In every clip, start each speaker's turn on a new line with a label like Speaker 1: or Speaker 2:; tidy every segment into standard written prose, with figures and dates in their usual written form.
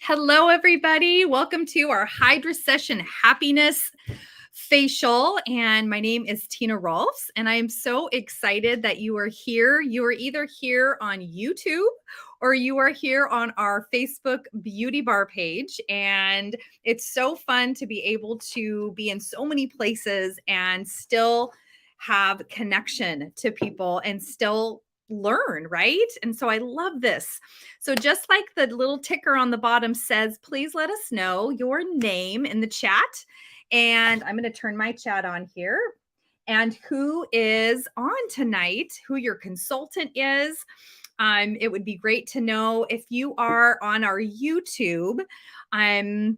Speaker 1: Hello, everybody. Welcome to our Hydra-Sesh Happiness Facial. And my name is Tina Rolfs, and I am so excited that you are here. You are either here on YouTube or you are here on our Facebook Beauty Bar page. And it's so fun to be able to be in so many places and still have connection to people and still learn, right? And so I love this. So just like the little ticker on the bottom says, please let us know your name in the chat. And I'm going to turn my chat on here and who is on tonight, who your consultant is. It would be great to know if you are on our YouTube. Hey,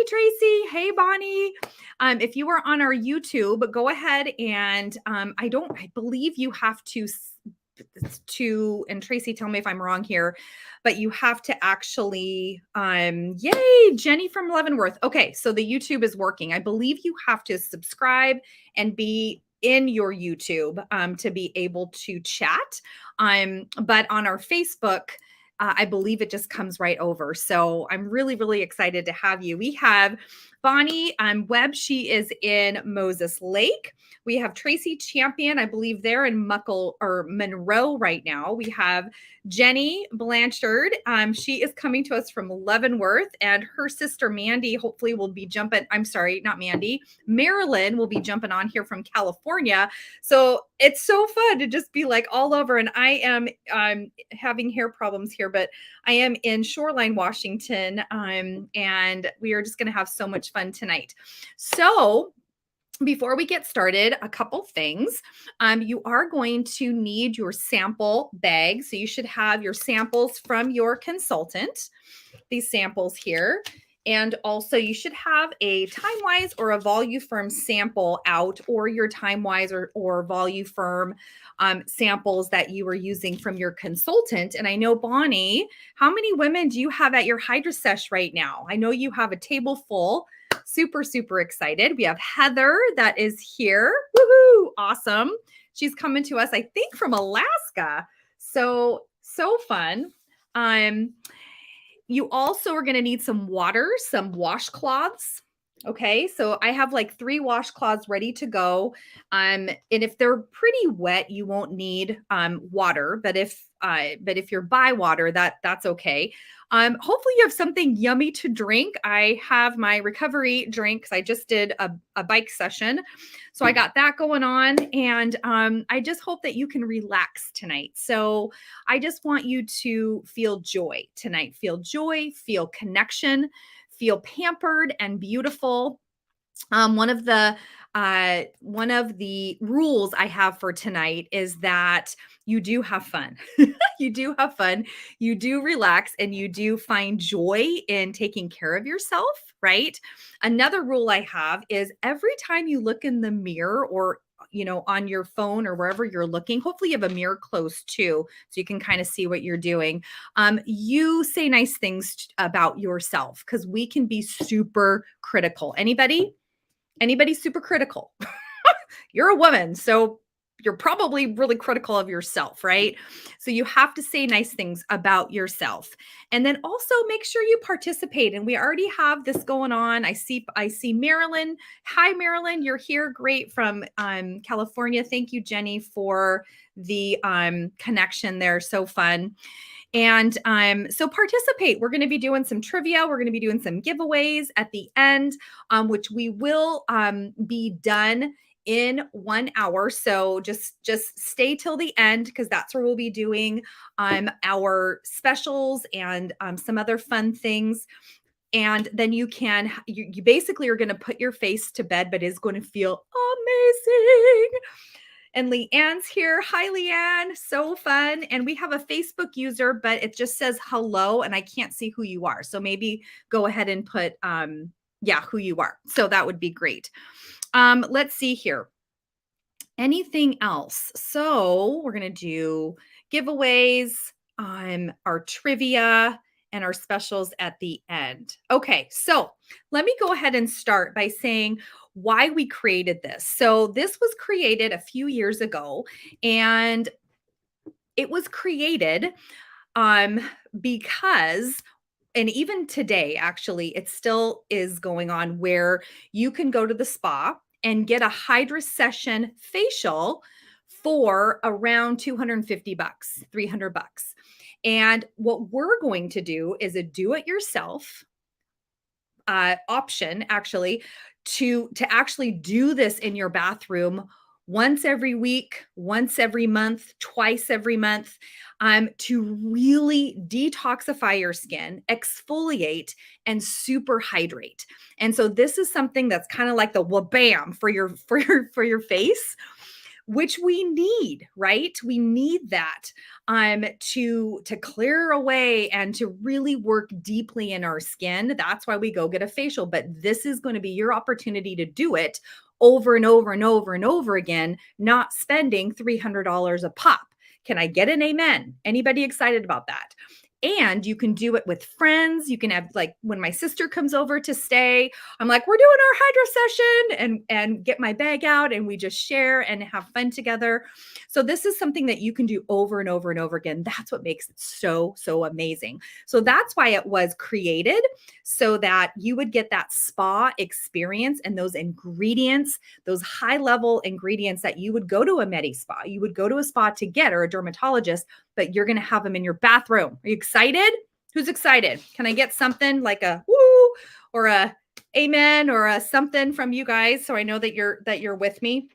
Speaker 1: Tracy. Hey, Bonnie. If you are on our YouTube, go ahead and I believe you have to, and Tracy, tell me if I'm wrong here, but you have to actually, yay, Jenny from Leavenworth. Okay, so the YouTube is working. I believe you have to subscribe and be in your YouTube to be able to chat. But on our Facebook, I believe it just comes right over. So I'm really, really excited to have you. We have Bonnie Webb. She is in Moses Lake. We have Tracy Champion. I believe they're in Monroe right now. We have Jenny Blanchard. She is coming to us from Leavenworth, and her sister Mandy hopefully will be jumping. I'm sorry, not Mandy. Marilyn will be jumping on here from California. So it's so fun to just be like all over. And I am having hair problems here, but I am in Shoreline, Washington, and we are just going to have so much fun tonight. So before we get started, a couple things. You are going to need your sample bag. So you should have your samples from your consultant, these samples here. And also you should have a TimeWise or a Voluform sample out, or your TimeWise or Voluform samples that you were using from your consultant. And I know, Bonnie, how many women do you have at your Hydra-Sesh right now? I know you have a table full. Super, super excited. We have Heather that is here. Woohoo! Awesome. She's coming to us, I think, from Alaska. So fun. You also are going to need some water, some washcloths. Okay, so I have like 3 washcloths ready to go. And if they're pretty wet, you won't need water. But if you're by water, that's okay. Hopefully you have something yummy to drink. I have my recovery drink because I just did a bike session. So I got that going on. And I just hope that you can relax tonight. So I just want you to feel joy tonight. Feel joy, feel connection, feel pampered and beautiful. One of the rules I have for tonight is that you do have fun. You do have fun. You do relax, and you do find joy in taking care of yourself, right? Another rule I have is every time you look in the mirror, or on your phone or wherever you're looking, hopefully you have a mirror close too, so you can kind of see what you're doing. You say nice things about yourself, because we can be super critical. Anybody super critical? You're a woman, so you're probably really critical of yourself, right? So you have to say nice things about yourself. And then also make sure you participate. And we already have this going on. I see Marilyn. Hi, Marilyn. You're here. Great, from California. Thank you, Jenny, for the connection there. So fun. And so participate. We're going to be doing some trivia. We're going to be doing some giveaways at the end, which we will be done in 1 hour. So just stay till the end, because that's where we'll be doing our specials and some other fun things. And then you basically are going to put your face to bed, but it's going to feel amazing. And Leanne's here. Hi, Leanne. So fun. And we have a Facebook user, but it just says hello, and I can't see who you are. So maybe go ahead and put, who you are. So that would be great. Let's see here. Anything else? So we're going to do giveaways, our trivia, and our specials at the end. Okay, so let me go ahead and start by saying why we created this. So this was created a few years ago, and it was created because and even today, actually, it still is going on where you can go to the spa and get a Hydra-Session facial for around 250 bucks, 300 bucks. And what we're going to do is a do-it-yourself option, actually, to actually do this in your bathroom once every week, once every month, twice every month, to really detoxify your skin, exfoliate, and super hydrate. And so this is something that's kind of like the wabam for your for your face, which we need, right? We need that to clear away and to really work deeply in our skin. That's why we go get a facial. But this is going to be your opportunity to do it over and over and over and over again, not spending $300 a pop. Can I get an amen? Anybody excited about that? And you can do it with friends. You can have, like, when my sister comes over to stay, I'm like, we're doing our Hydra session, and get my bag out and we just share and have fun together. So this is something that you can do over and over and over again. That's what makes it so, so amazing. So that's why it was created, so that you would get that spa experience and those ingredients, those high level ingredients that you would go to a med spa, you would go to a spa to get, or a dermatologist, but you're going to have them in your bathroom. Are you excited? Who's excited? Can I get something like a woo or a amen or a something from you guys, so I know that you're with me?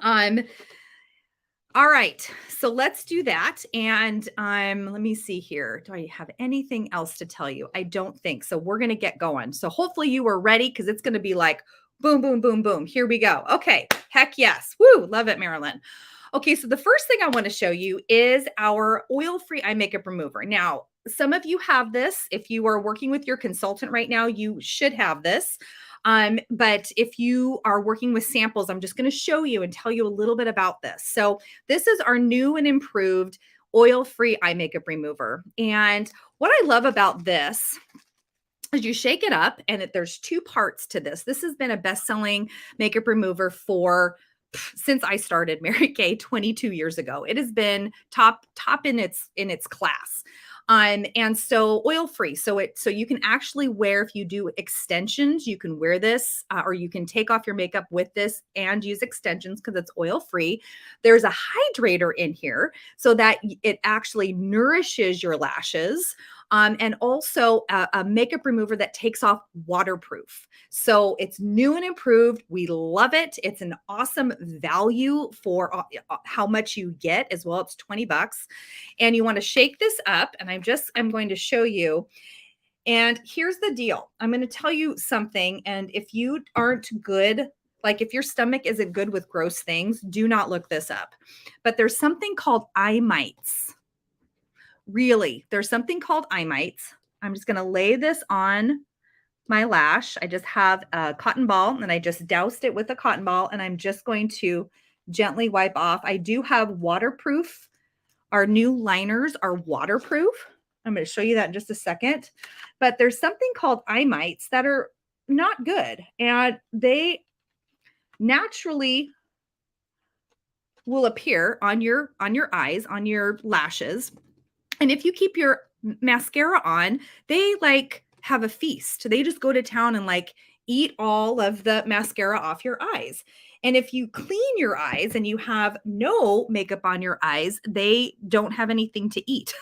Speaker 1: All right, so let's do that. And let me see here. Do I have anything else to tell you? I don't think so. We're going to get going. So hopefully you are ready, because it's going to be like boom, boom, boom, boom. Here we go. Okay. Heck yes. Woo. Love it, Marilyn. Okay, so the first thing I want to show you is our oil-free eye makeup remover. Now, some of you have this. If you are working with your consultant right now, you should have this. But if you are working with samples, I'm just going to show you and tell you a little bit about this. So this is our new and improved oil-free eye makeup remover. And what I love about this is you shake it up, and there's two parts to this. This has been a best-selling makeup remover since I started Mary Kay 22 years ago. It has been top in its class. And so oil free. So you can actually wear, if you do extensions, you can wear this, or you can take off your makeup with this and use extensions because it's oil free. There's a hydrator in here so that it actually nourishes your lashes. And also a makeup remover that takes off waterproof. So it's new and improved. We love it. It's an awesome value for how much you get as well. It's 20 bucks. And you want to shake this up. And I'm going to show you. And here's the deal. I'm going to tell you something. And if you aren't good, like if your stomach isn't good with gross things, do not look this up. But there's something called eye mites. Really, there's something called eye mites. I'm just going to lay this on my lash. I just have a cotton ball, and I just doused it with a cotton ball, and I'm just going to gently wipe off. I do have waterproof. Our new liners are waterproof. I'm going to show you that in just a second. But there's something called eye mites that are not good, and they naturally will appear on your eyes, on your lashes. And if you keep your mascara on, they like have a feast. They just go to town and like eat all of the mascara off your eyes. And if you clean your eyes and you have no makeup on your eyes, they don't have anything to eat.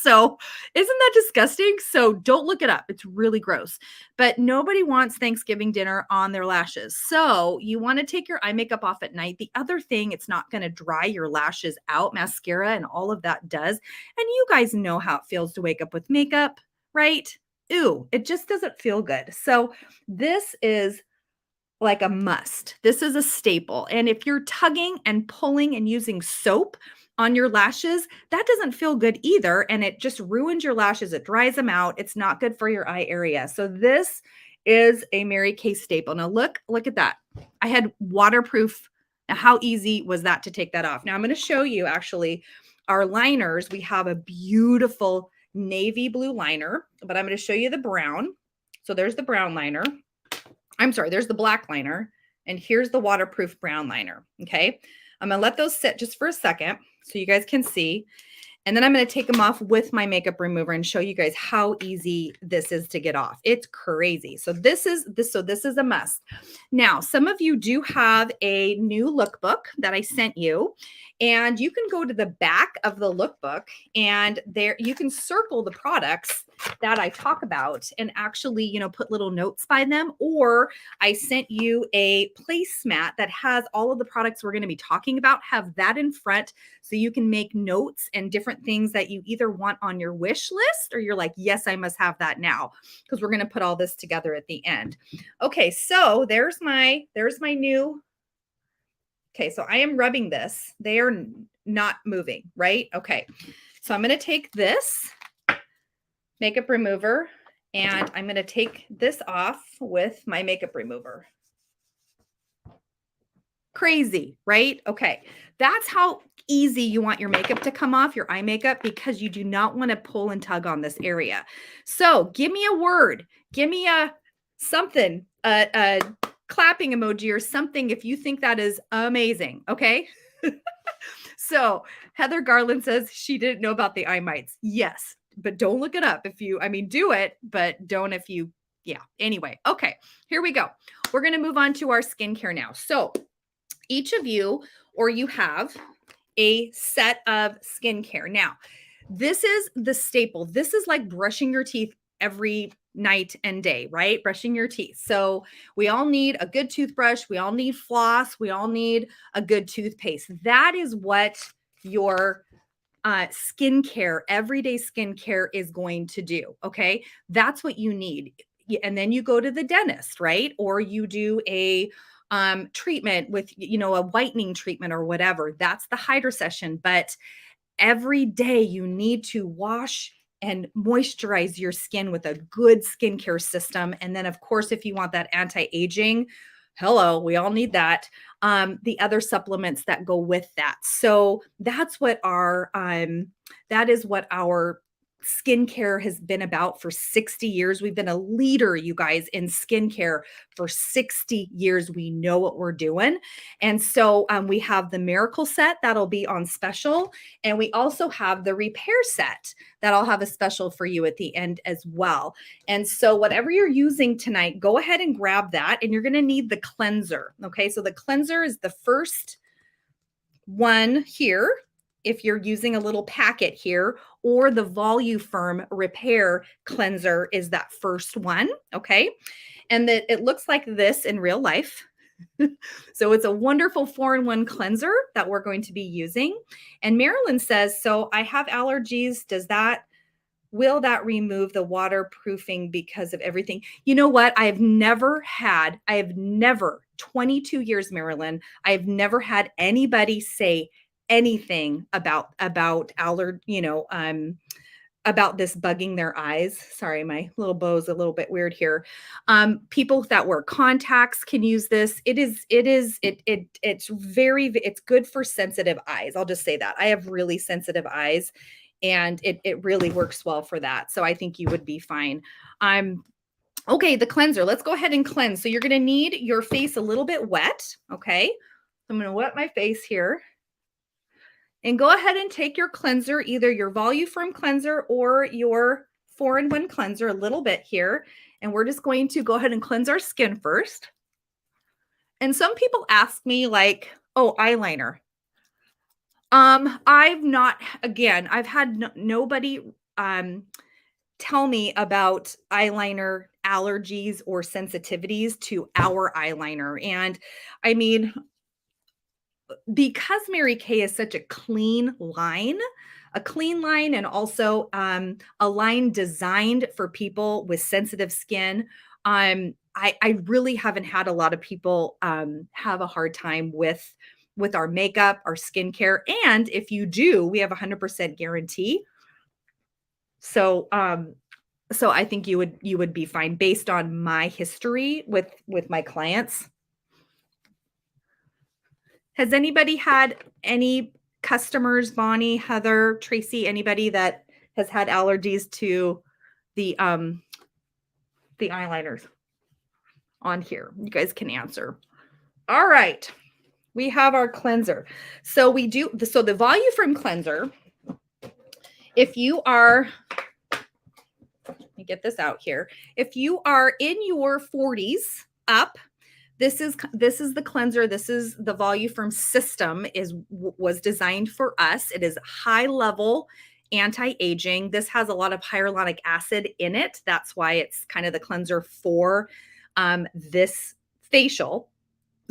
Speaker 1: So isn't that disgusting? So don't look it up. It's really gross. But nobody wants Thanksgiving dinner on their lashes. So you want to take your eye makeup off at night. The other thing, it's not going to dry your lashes out. Mascara and all of that does. And you guys know how it feels to wake up with makeup, right? Ew, it just doesn't feel good. So this is like a must. This is a staple. And if you're tugging and pulling and using soap on your lashes, that doesn't feel good either. And it just ruins your lashes. It dries them out. It's not good for your eye area. So this is a Mary Kay staple. Now look at that. I had waterproof. Now, how easy was that to take that off? Now I'm going to show you actually our liners. We have a beautiful navy blue liner, but I'm going to show you the brown. So there's the brown liner. I'm sorry, there's the black liner, and here's the waterproof brown liner. Okay. I'm going to let those sit just for a second so you guys can see. And then I'm going to take them off with my makeup remover and show you guys how easy this is to get off. It's crazy. So this is a must. Now, some of you do have a new lookbook that I sent you, and you can go to the back of the lookbook and there you can circle the products that I talk about and actually, put little notes by them. Or I sent you a placemat that has all of the products we're going to be talking about. Have that in front so you can make notes and different things that you either want on your wish list or you're like, yes, I must have that now, because we're going to put all this together at the end. Okay, so there's my new. Okay, so I am rubbing this. They are not moving, right? Okay, so I'm going to take this makeup remover and I'm going to take this off with my makeup remover. Crazy, right? Okay, that's how easy you want your makeup to come off, your eye makeup, because you do not want to pull and tug on this area. So give me a word, give me something, a clapping emoji or something if you think that is amazing. Okay. So Heather Garland says she didn't know about the eye mites. Yes, but don't look it up do it, but don't yeah. Anyway, okay, here we go. We're going to move on to our skincare now. So each of you, or you have a set of skincare. Now, this is the staple. This is like brushing your teeth every night and day, right? Brushing your teeth. So we all need a good toothbrush. We all need floss. We all need a good toothpaste. That is what your skincare, everyday skincare is going to do. Okay. That's what you need. And then you go to the dentist, right? Or you do a treatment with, a whitening treatment or whatever. That's the Hydra-Sesh. But every day you need to wash and moisturize your skin with a good skincare system. And then, of course, if you want that anti-aging, hello, we all need that. The other supplements that go with that. So that's what that is what our skincare has been about for 60 years. We've been a leader, you guys, in skincare for 60 years. We know what we're doing. And so we have the Miracle set that'll be on special. And we also have the Repair set that I'll have a special for you at the end as well. And so whatever you're using tonight, go ahead and grab that. And you're going to need the cleanser. Okay, so the cleanser is the first one here, if you're using a little packet here, or the Voluform Repair Cleanser is that first one, okay? And that it looks like this in real life. So it's a wonderful 4-in-1 cleanser that we're going to be using. And Marilyn says, so I have allergies. Will that remove the waterproofing because of everything? You know what? I have never, 22 years, Marilyn, I have never had anybody say anything about about this bugging their eyes. Sorry, my little bow's a little bit weird here. People that wear contacts can use this. It's good for sensitive eyes. I'll just say that. I have really sensitive eyes and it really works well for that. So I think you would be fine. Okay, the cleanser. Let's go ahead and cleanse. So you're going to need your face a little bit wet. Okay. So I'm going to wet my face here. And go ahead and take your cleanser, either your Voluform cleanser or your 4-in-1 cleanser, a little bit here. And we're just going to go ahead and cleanse our skin first. And some people ask me like, oh, eyeliner. I've had nobody tell me about eyeliner allergies or sensitivities to our eyeliner. And I mean, because Mary Kay is such a clean line and also a line designed for people with sensitive skin, I really haven't had a lot of people have a hard time with our makeup, our skincare. And if you do, we have 100% guarantee. So I think you would be fine based on my history with my clients. Has anybody had any customers, Bonnie, Heather, Tracy, anybody that has had allergies to the eyeliners on here? You guys can answer. All right. We have our cleanser. So the Voluform cleanser If you are, let me get this out here. If you are in your 40s up, this is the cleanser. This is the Voluform system was designed for us. It is high level anti-aging. This has a lot of hyaluronic acid in it. That's why it's kind of the cleanser for this facial.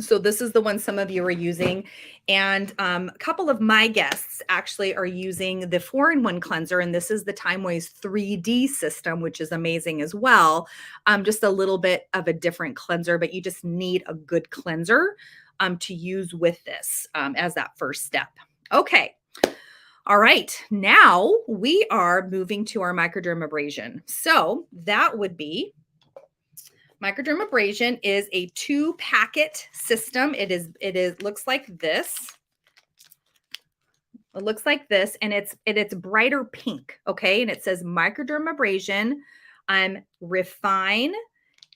Speaker 1: So this is the one some of you are using. And a couple of my guests actually are using the 4-in-1 cleanser. And this is the TimeWays 3D system, which is amazing as well. Just a little bit of a different cleanser, but you just need a good cleanser to use with this as that first step. Okay. All right. Now we are moving to our microdermabrasion. So that would be microdermabrasion is a 2-packet system. It looks like this. It looks like this, and it's brighter pink, okay? And it says microdermabrasion, refine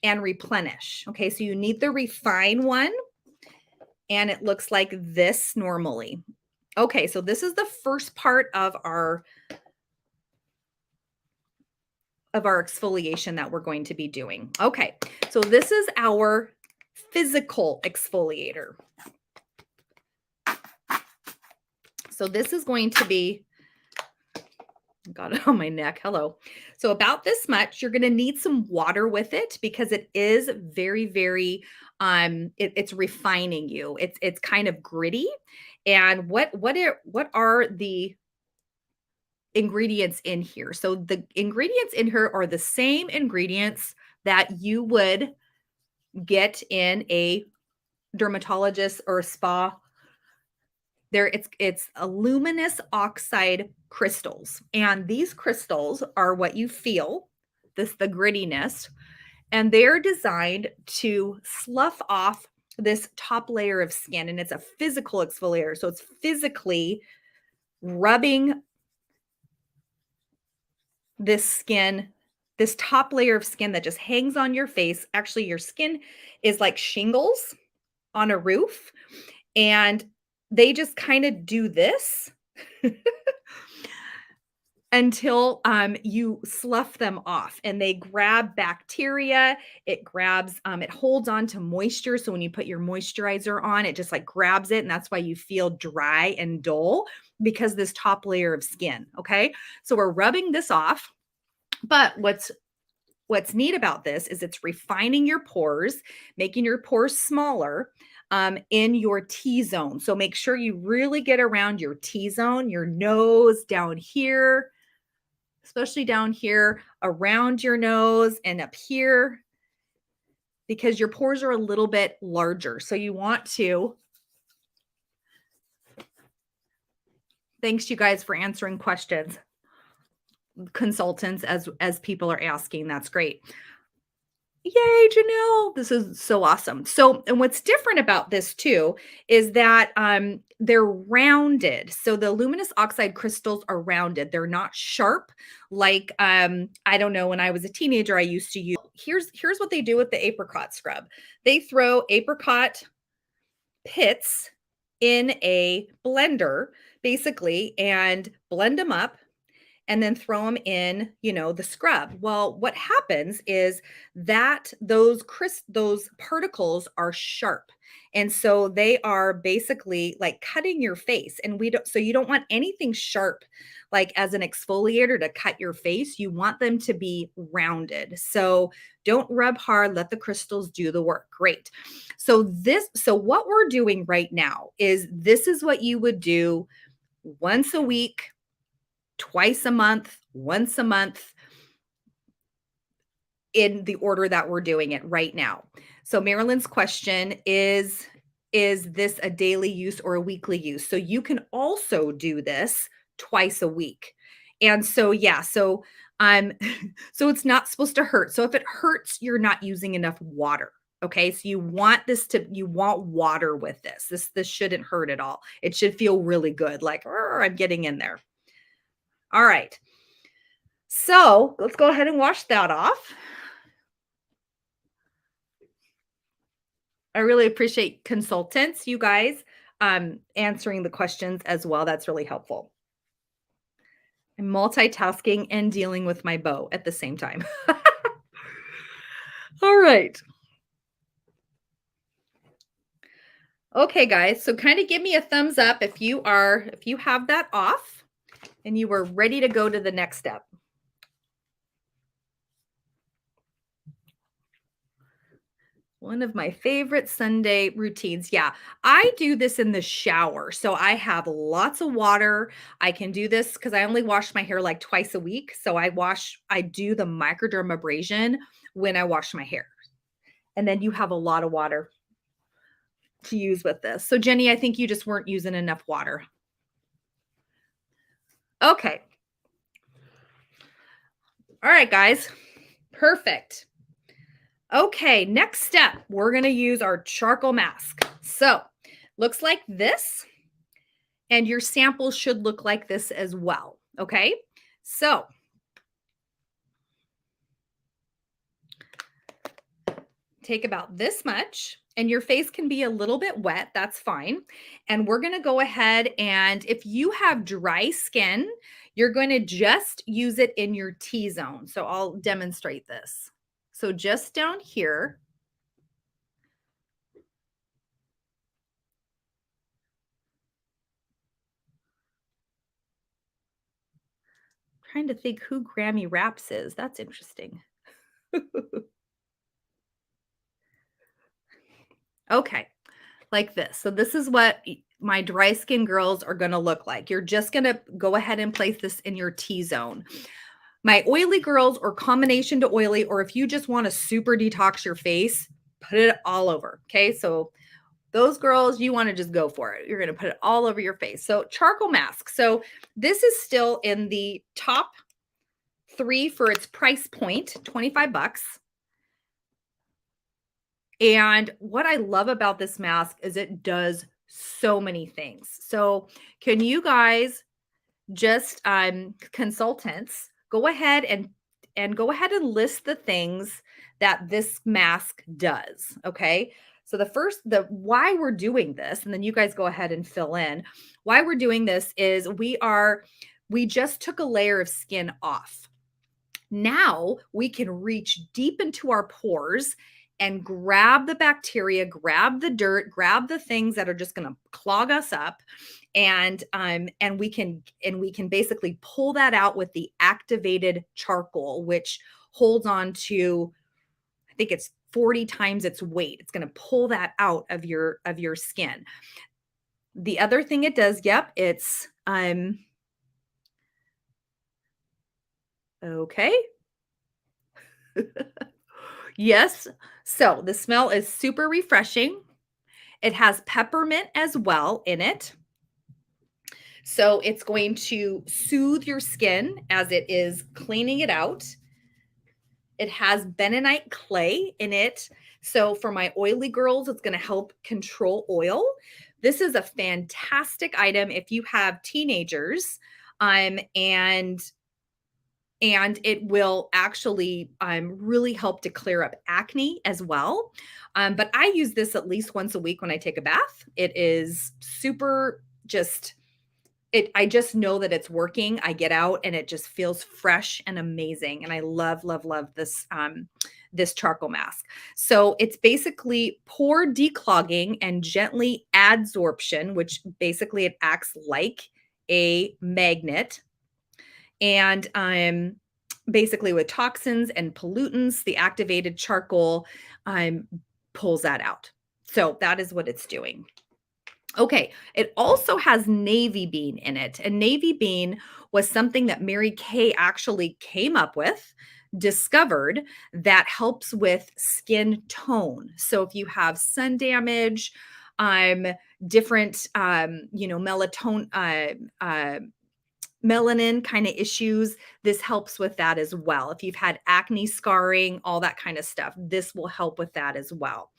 Speaker 1: and replenish. Okay, so you need the refine one, and it looks like this normally. Okay, so this is the first part of our exfoliation that we're going to be doing. Okay, so this is our physical exfoliator. So this is going to be, got it on my neck. Hello. So about this much, you're going to need some water with it because it is very, very, it's refining you. It's kind of gritty. And what are the ingredients in here? So the ingredients in here are the same ingredients that you would get in a dermatologist or a spa. It's aluminous oxide crystals, and these crystals are what you feel, the grittiness, and they're designed to slough off this top layer of skin, and it's a physical exfoliator. So it's physically rubbing this skin, this top layer of skin that just hangs on your face. Actually, your skin is like shingles on a roof, and they just kind of do this until you slough them off, and they grab bacteria. It grabs, it holds on to moisture. So when you put your moisturizer on, it just like grabs it. And that's why you feel dry and dull, because this top layer of skin. Okay. So we're rubbing this off. But what's neat about this is it's refining your pores, making your pores smaller in your T-zone. So make sure you really get around your T-zone, your nose down here, especially down here, around your nose and up here, because your pores are a little bit larger. So you want to, thanks you guys for answering questions, consultants, as people are asking. That's great. Yay, Janelle. This is so awesome. So, and what's different about this too is that they're rounded. So the luminous oxide crystals are rounded. They're not sharp like I don't know, when I was a teenager I used to use. Here's what they do with the apricot scrub. They throw apricot pits in a blender basically and blend them up and then throw them in, the scrub. Well, what happens is that those particles are sharp. And so they are basically like cutting your face. And you don't want anything sharp, like as an exfoliator to cut your face. You want them to be rounded. So don't rub hard, let the crystals do the work. Great. So what we're doing right now is this is what you would do once a week, twice a month, once a month, in the order that we're doing it right now. So Marilyn's question is this a daily use or a weekly use? So you can also do this twice a week. And so, yeah, so so it's not supposed to hurt. So if it hurts, you're not using enough water. Okay. So you want water with this. This shouldn't hurt at all. It should feel really good. Like, I'm getting in there. All right. So let's go ahead and wash that off. I really appreciate consultants, you guys, answering the questions as well. That's really helpful. I'm multitasking and dealing with my bow at the same time. All right. Okay, guys. So kind of give me a thumbs up if you have that off and you are ready to go to the next step. One of my favorite Sunday routines. Yeah, I do this in the shower. So I have lots of water. I can do this because I only wash my hair like twice a week. So I do the microdermabrasion when I wash my hair. And then you have a lot of water to use with this. So Jenny, I think you just weren't using enough water. Okay. All right, guys. Perfect. Okay, next step, we're going to use our charcoal mask. So, looks like this, and your sample should look like this as well. Okay, so take about this much, and your face can be a little bit wet. That's fine. And we're going to go ahead, and if you have dry skin, you're going to just use it in your T-zone. So, I'll demonstrate this. So, just down here. Trying to think who Grammy Raps is. That's interesting. Okay, like this. So this is what my dry skin girls are going to look like. You're just going to go ahead and place this in your T-zone. My oily girls, or combination to oily, or if you just want to super detox your face, put it all over. Okay, so those girls, you want to just go for it. You're going to put it all over your face. So charcoal mask. So this is still in the top 3 for its price point, 25 bucks. And what I love about this mask is it does so many things. So can you guys just consultants go ahead and list the things that this mask does, okay? So the why we're doing this, and then you guys go ahead and fill in. Why we're doing this is we just took a layer of skin off. Now we can reach deep into our pores and grab the bacteria, grab the dirt, grab the things that are just going to clog us up, and we can basically pull that out with the activated charcoal, which holds on to, I think it's 40 times its weight. It's going to pull that out of your skin. The other thing it does, it's okay. Yes. So the smell is super refreshing. It has peppermint as well in it. So it's going to soothe your skin as it is cleaning it out. It has bentonite clay in it. So for my oily girls, it's going to help control oil. This is a fantastic item if you have teenagers, and it will actually really help to clear up acne as well. But I use this at least once a week when I take a bath. It is super I just know that it's working. I get out and it just feels fresh and amazing. And I love, love, love this, this charcoal mask. So it's basically pore declogging and gently adsorption, which basically it acts like a magnet. And basically with toxins and pollutants, the activated charcoal pulls that out. So that is what it's doing. Okay, it also has navy bean in it. And navy bean was something that Mary Kay actually came up with, discovered, that helps with skin tone. So if you have sun damage, different, melanin kind of issues, this helps with that as well. If you've had acne, scarring, all that kind of stuff, this will help with that as well.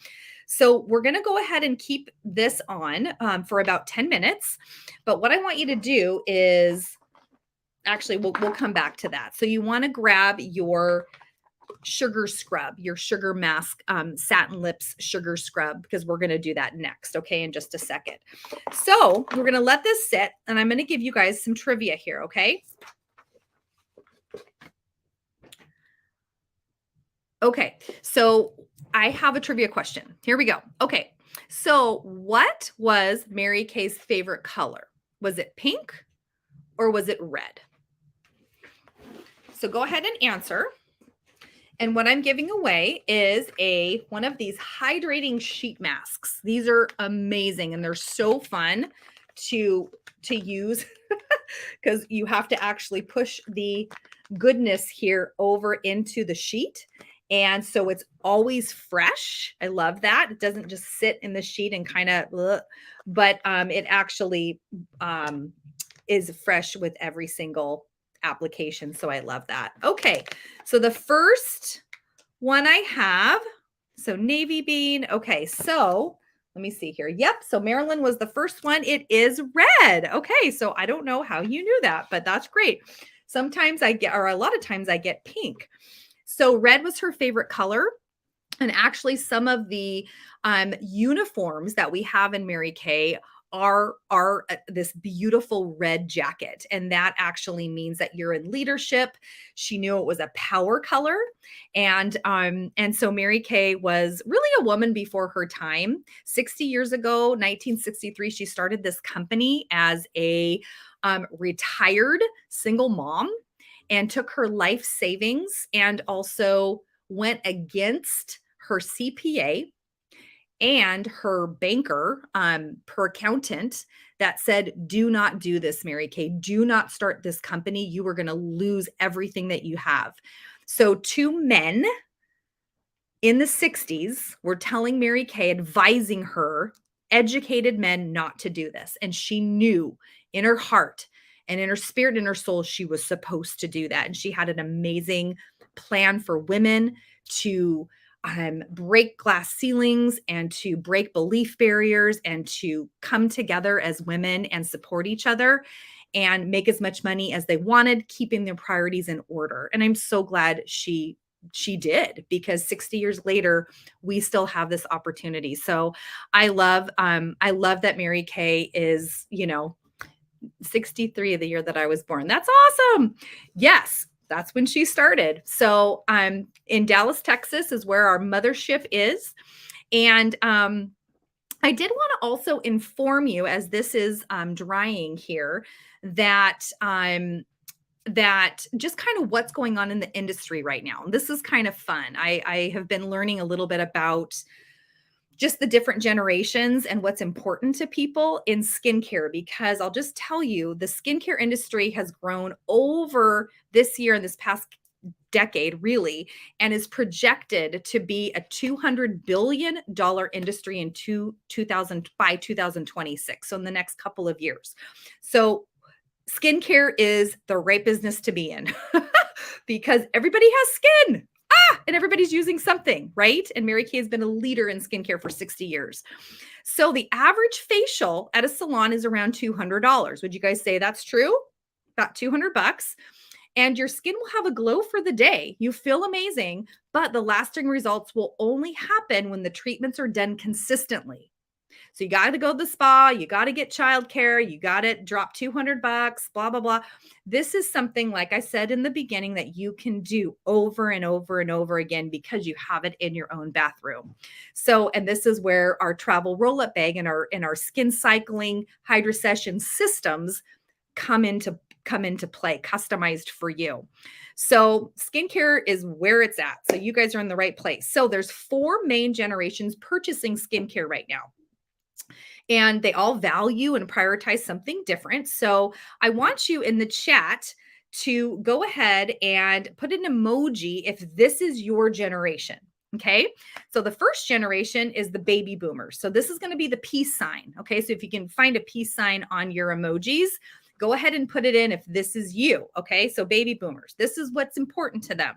Speaker 1: So we're going to go ahead and keep this on for about 10 minutes. But what I want you to do is, actually, we'll come back to that. So you want to grab your sugar scrub, your sugar mask, satin lips sugar scrub, because we're going to do that next, okay, in just a second. So we're going to let this sit, and I'm going to give you guys some trivia here, okay? Okay, so I have a trivia question. Here we go. Okay, so what was Mary Kay's favorite color? Was it pink or was it red? So go ahead and answer. And what I'm giving away is one of these hydrating sheet masks. These are amazing and they're so fun to use because you have to actually push the goodness here over into the sheet. And so it's always fresh. I love that. It doesn't just sit in the sheet and kind of, but it actually is fresh with every single application. So I love that. Okay. So the first one I have, so navy bean. Okay. So let me see here. Yep. So Marilyn was the first one. It is red. Okay. So I don't know how you knew that, but that's great. Sometimes I get, or a lot of times I get pink. So red was her favorite color. And actually some of the uniforms that we have in Mary Kay are this beautiful red jacket, and that actually means that you're in leadership. She knew it was a power color, and so Mary Kay was really a woman before her time. 60 years ago, 1963, she started this company as a retired single mom and took her life savings and also went against her CPA and her banker, her accountant, that said, do not do this, Mary Kay. Do not start this company. You are going to lose everything that you have. So two men in the 60s were telling Mary Kay, advising her, educated men, not to do this. And she knew in her heart and in her spirit and her soul, she was supposed to do that. And she had an amazing plan for women to break glass ceilings and to break belief barriers and to come together as women and support each other and make as much money as they wanted, keeping their priorities in order. And I'm so glad she did, because 60 years later we still have this opportunity. So I love that Mary Kay is 63 of the year that I was born. That's awesome. Yes, that's when she started. So in Dallas, Texas is where our mothership is. And I did want to also inform you, as this is drying here, that that just kind of what's going on in the industry right now. And this is kind of fun. I have been learning a little bit about just the different generations and what's important to people in skincare, because I'll just tell you, the skincare industry has grown over this year and this past decade, really, and is projected to be a $200 billion industry in 2026. So in the next couple of years. So skincare is the right business to be in because everybody has skin. And everybody's using something, right? And Mary Kay has been a leader in skincare for 60 years. So the average facial at a salon is around $200. Would you guys say that's true? About $200. And your skin will have a glow for the day. You feel amazing, but the lasting results will only happen when the treatments are done consistently. So you got to go to the spa, you got to get childcare, you got to drop $200, blah, blah, blah. This is something, like I said in the beginning, that you can do over and over and over again because you have it in your own bathroom. So, and this is where our travel roll-up bag and our skin cycling Hydra-Sesh systems come into play, customized for you. So skincare is where it's at. So you guys are in the right place. So there's 4 main generations purchasing skincare right now, and they all value and prioritize something different. So I want you in the chat to go ahead and put an emoji if this is your generation. Okay. So the first generation is the baby boomers. So this is going to be the peace sign. Okay. So if you can find a peace sign on your emojis, go ahead and put it in if this is you. Okay. So baby boomers, this is what's important to them.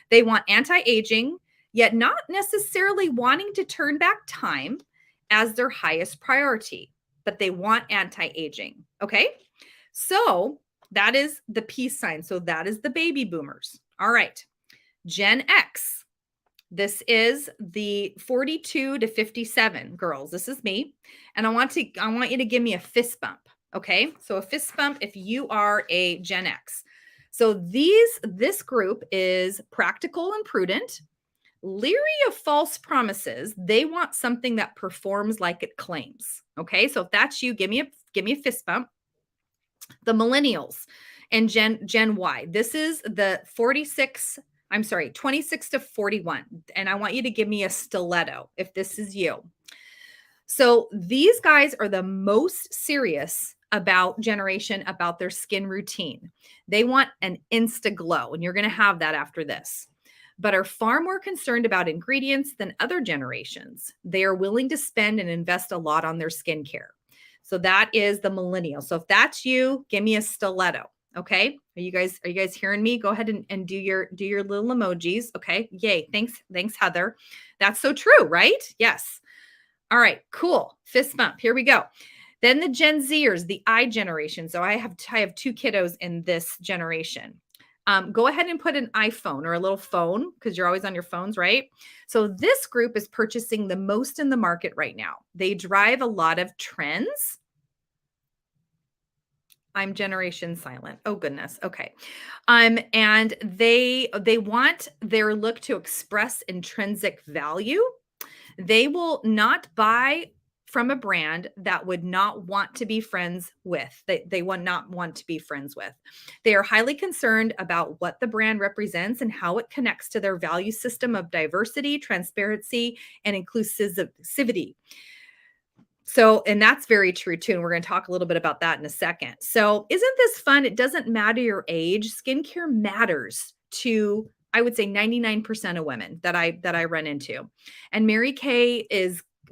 Speaker 1: They want anti-aging, yet not necessarily wanting to turn back time as their highest priority, but they want anti-aging. Okay. So that is the peace sign. So that is the baby boomers. All right. Gen X. This is the 42 to 57 girls. This is me. And I want you to give me a fist bump. Okay. So a fist bump if you are a Gen X. So this group is practical and prudent, leery of false promises. They want something that performs like it claims. Okay, so if that's you, give me a fist bump. The millennials and Gen Y. This is the 26 to 41. And I want you to give me a stiletto if this is you. So these guys are the most serious about their skin routine. They want an insta glow, and you're going to have that after this, but are far more concerned about ingredients than other generations. They are willing to spend and invest a lot on their skincare. So that is the millennial. So if that's you, give me a stiletto. Okay. Are you guys hearing me? Go ahead and do your little emojis. Okay. Yay. Thanks, Heather. That's so true, right? Yes. All right, cool. Fist bump. Here we go. Then the Gen Zers, the I generation. So I have 2 kiddos in this generation. Go ahead and put an iPhone or a little phone because you're always on your phones, right? So this group is purchasing the most in the market right now. They drive a lot of trends. I'm generation silent. Oh goodness. Okay. And they want their look to express intrinsic value. They will not buy from a brand that would not want to be friends with. They would not want to be friends with. They are highly concerned about what the brand represents and how it connects to their value system of diversity, transparency, and inclusivity. So, and that's very true too. And we're going to talk a little bit about that in a second. So, isn't this fun? It doesn't matter your age. Skincare matters to, I would say, 99% of women that I run into. And Mary Kay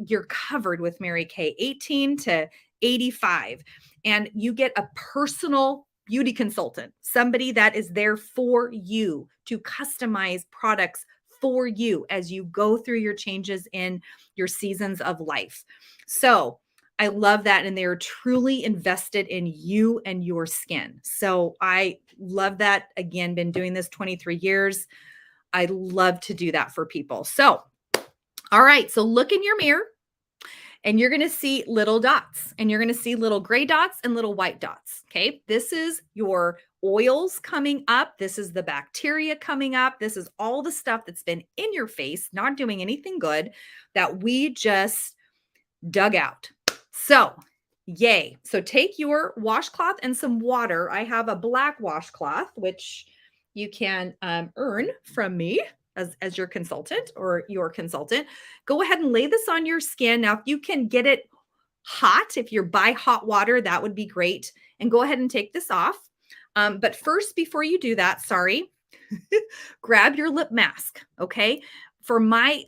Speaker 1: you're covered with Mary Kay 18 to 85. And you get a personal beauty consultant, somebody that is there for you to customize products for you as you go through your changes in your seasons of life. So I love that. And they're truly invested in you and your skin. So I love that. Again, been doing this 23 years. I love to do that for people. So, all right. So look in your mirror and you're going to see little dots, and you're going to see little gray dots and little white dots. Okay. This is your oils coming up. This is the bacteria coming up. This is all the stuff that's been in your face, not doing anything good, that we just dug out. So yay. So take your washcloth and some water. I have a black washcloth, which you can earn from me as your consultant or your consultant. Go ahead and lay this on your skin. Now, if you can get it hot, if you're by hot water, that would be great. And go ahead and take this off. But first, before you do that, grab your lip mask. Okay. For my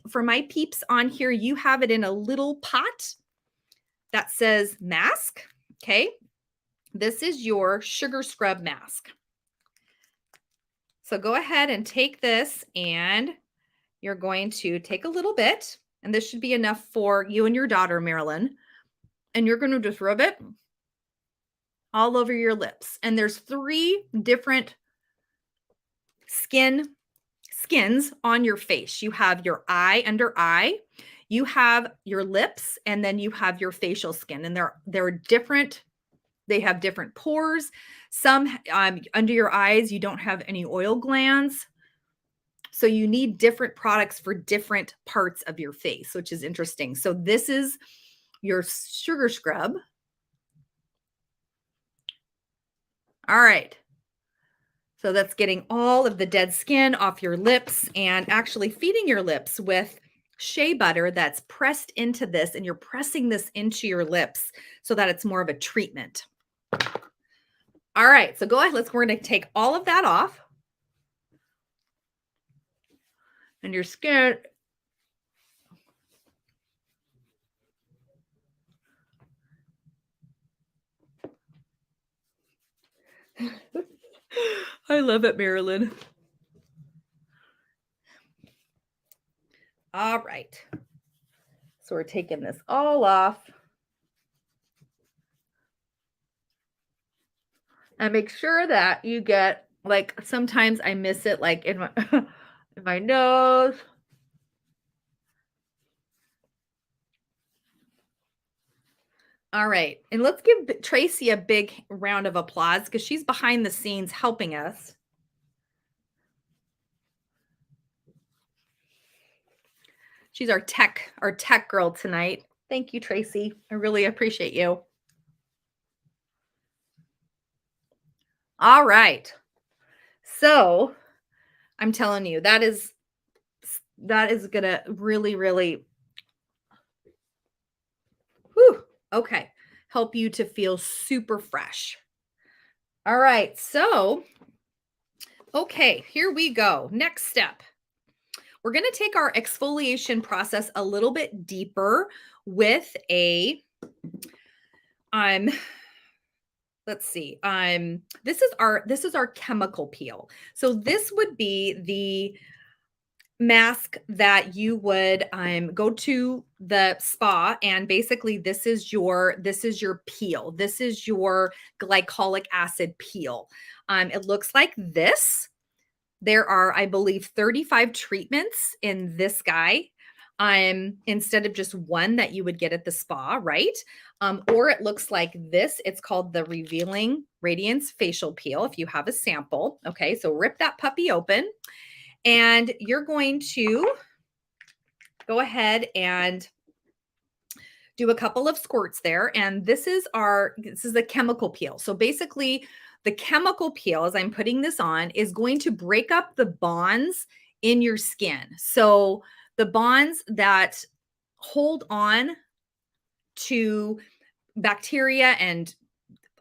Speaker 1: peeps on here, you have it in a little pot that says mask. Okay. This is your sugar scrub mask. So go ahead and take this, and you're going to take a little bit, and this should be enough for you and your daughter, Marilyn. And you're going to just rub it all over your lips. And there's 3 different skins on your face. You have your under eye, you have your lips, and then you have your facial skin. And they're different. They have different pores. Some under your eyes, you don't have any oil glands. So you need different products for different parts of your face, which is interesting. So this is your sugar scrub. All right. So that's getting all of the dead skin off your lips and actually feeding your lips with shea butter that's pressed into this, and you're pressing this into your lips so that it's more of a treatment. All right, so go ahead. We're going to take all of that off. And your skin. I love it, Marilyn. All right. So we're taking this all off. And make sure that you get, like, sometimes I miss it, like in my in my nose. All right. And let's give Tracy a big round of applause because she's behind the scenes helping us. She's our tech girl tonight. Thank you, Tracy. I really appreciate you. All right. So I'm telling you, that is gonna really, really, whew, okay, help you to feel super fresh. All right. So, okay, here we go. Next step. We're going to take our exfoliation process a little bit deeper with a um let's see. This is our chemical peel. So this would be the mask that you would go to the spa, and basically this is your peel. This is your glycolic acid peel. It looks like this. There are, I believe, 35 treatments in this guy, instead of just one that you would get at the spa, right? Or it looks like this. It's called the Revealing Radiance Facial Peel if you have a sample. Okay, so rip that puppy open, and you're going to go ahead and do a couple of squirts there. And this is the chemical peel. So basically, the chemical peel, as I'm putting this on, is going to break up the bonds in your skin. So the bonds that hold on to bacteria and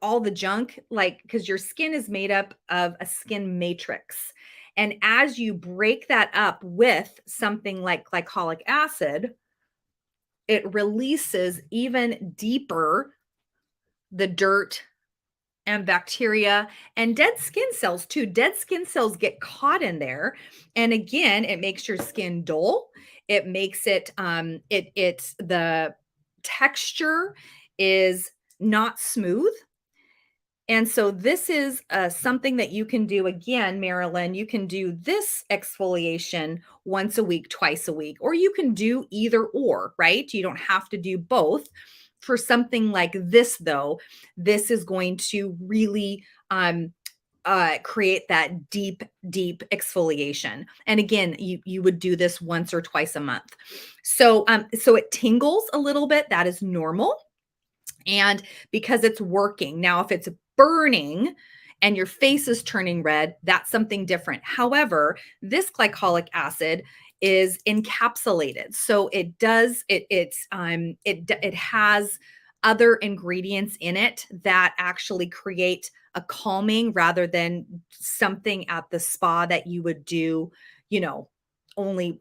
Speaker 1: all the junk, like, because your skin is made up of a skin matrix. And as you break that up with something like glycolic acid, it releases even deeper the dirt and bacteria and dead skin cells too. Dead skin cells get caught in there. And again, it makes your skin dull. It makes it's the texture is not smooth. And so this is something that you can do again, Marilyn. You can do this exfoliation once a week, twice a week, or you can do either or, right? You don't have to do both. For something like this, though, this is going to really create that deep, deep exfoliation. And again, you would do this once or twice a month. So it tingles a little bit. That is normal. And because it's working. Now, if it's burning and your face is turning red, that's something different. However, this glycolic acid is encapsulated. So it has other ingredients in it that actually create a calming rather than something at the spa that you would do, only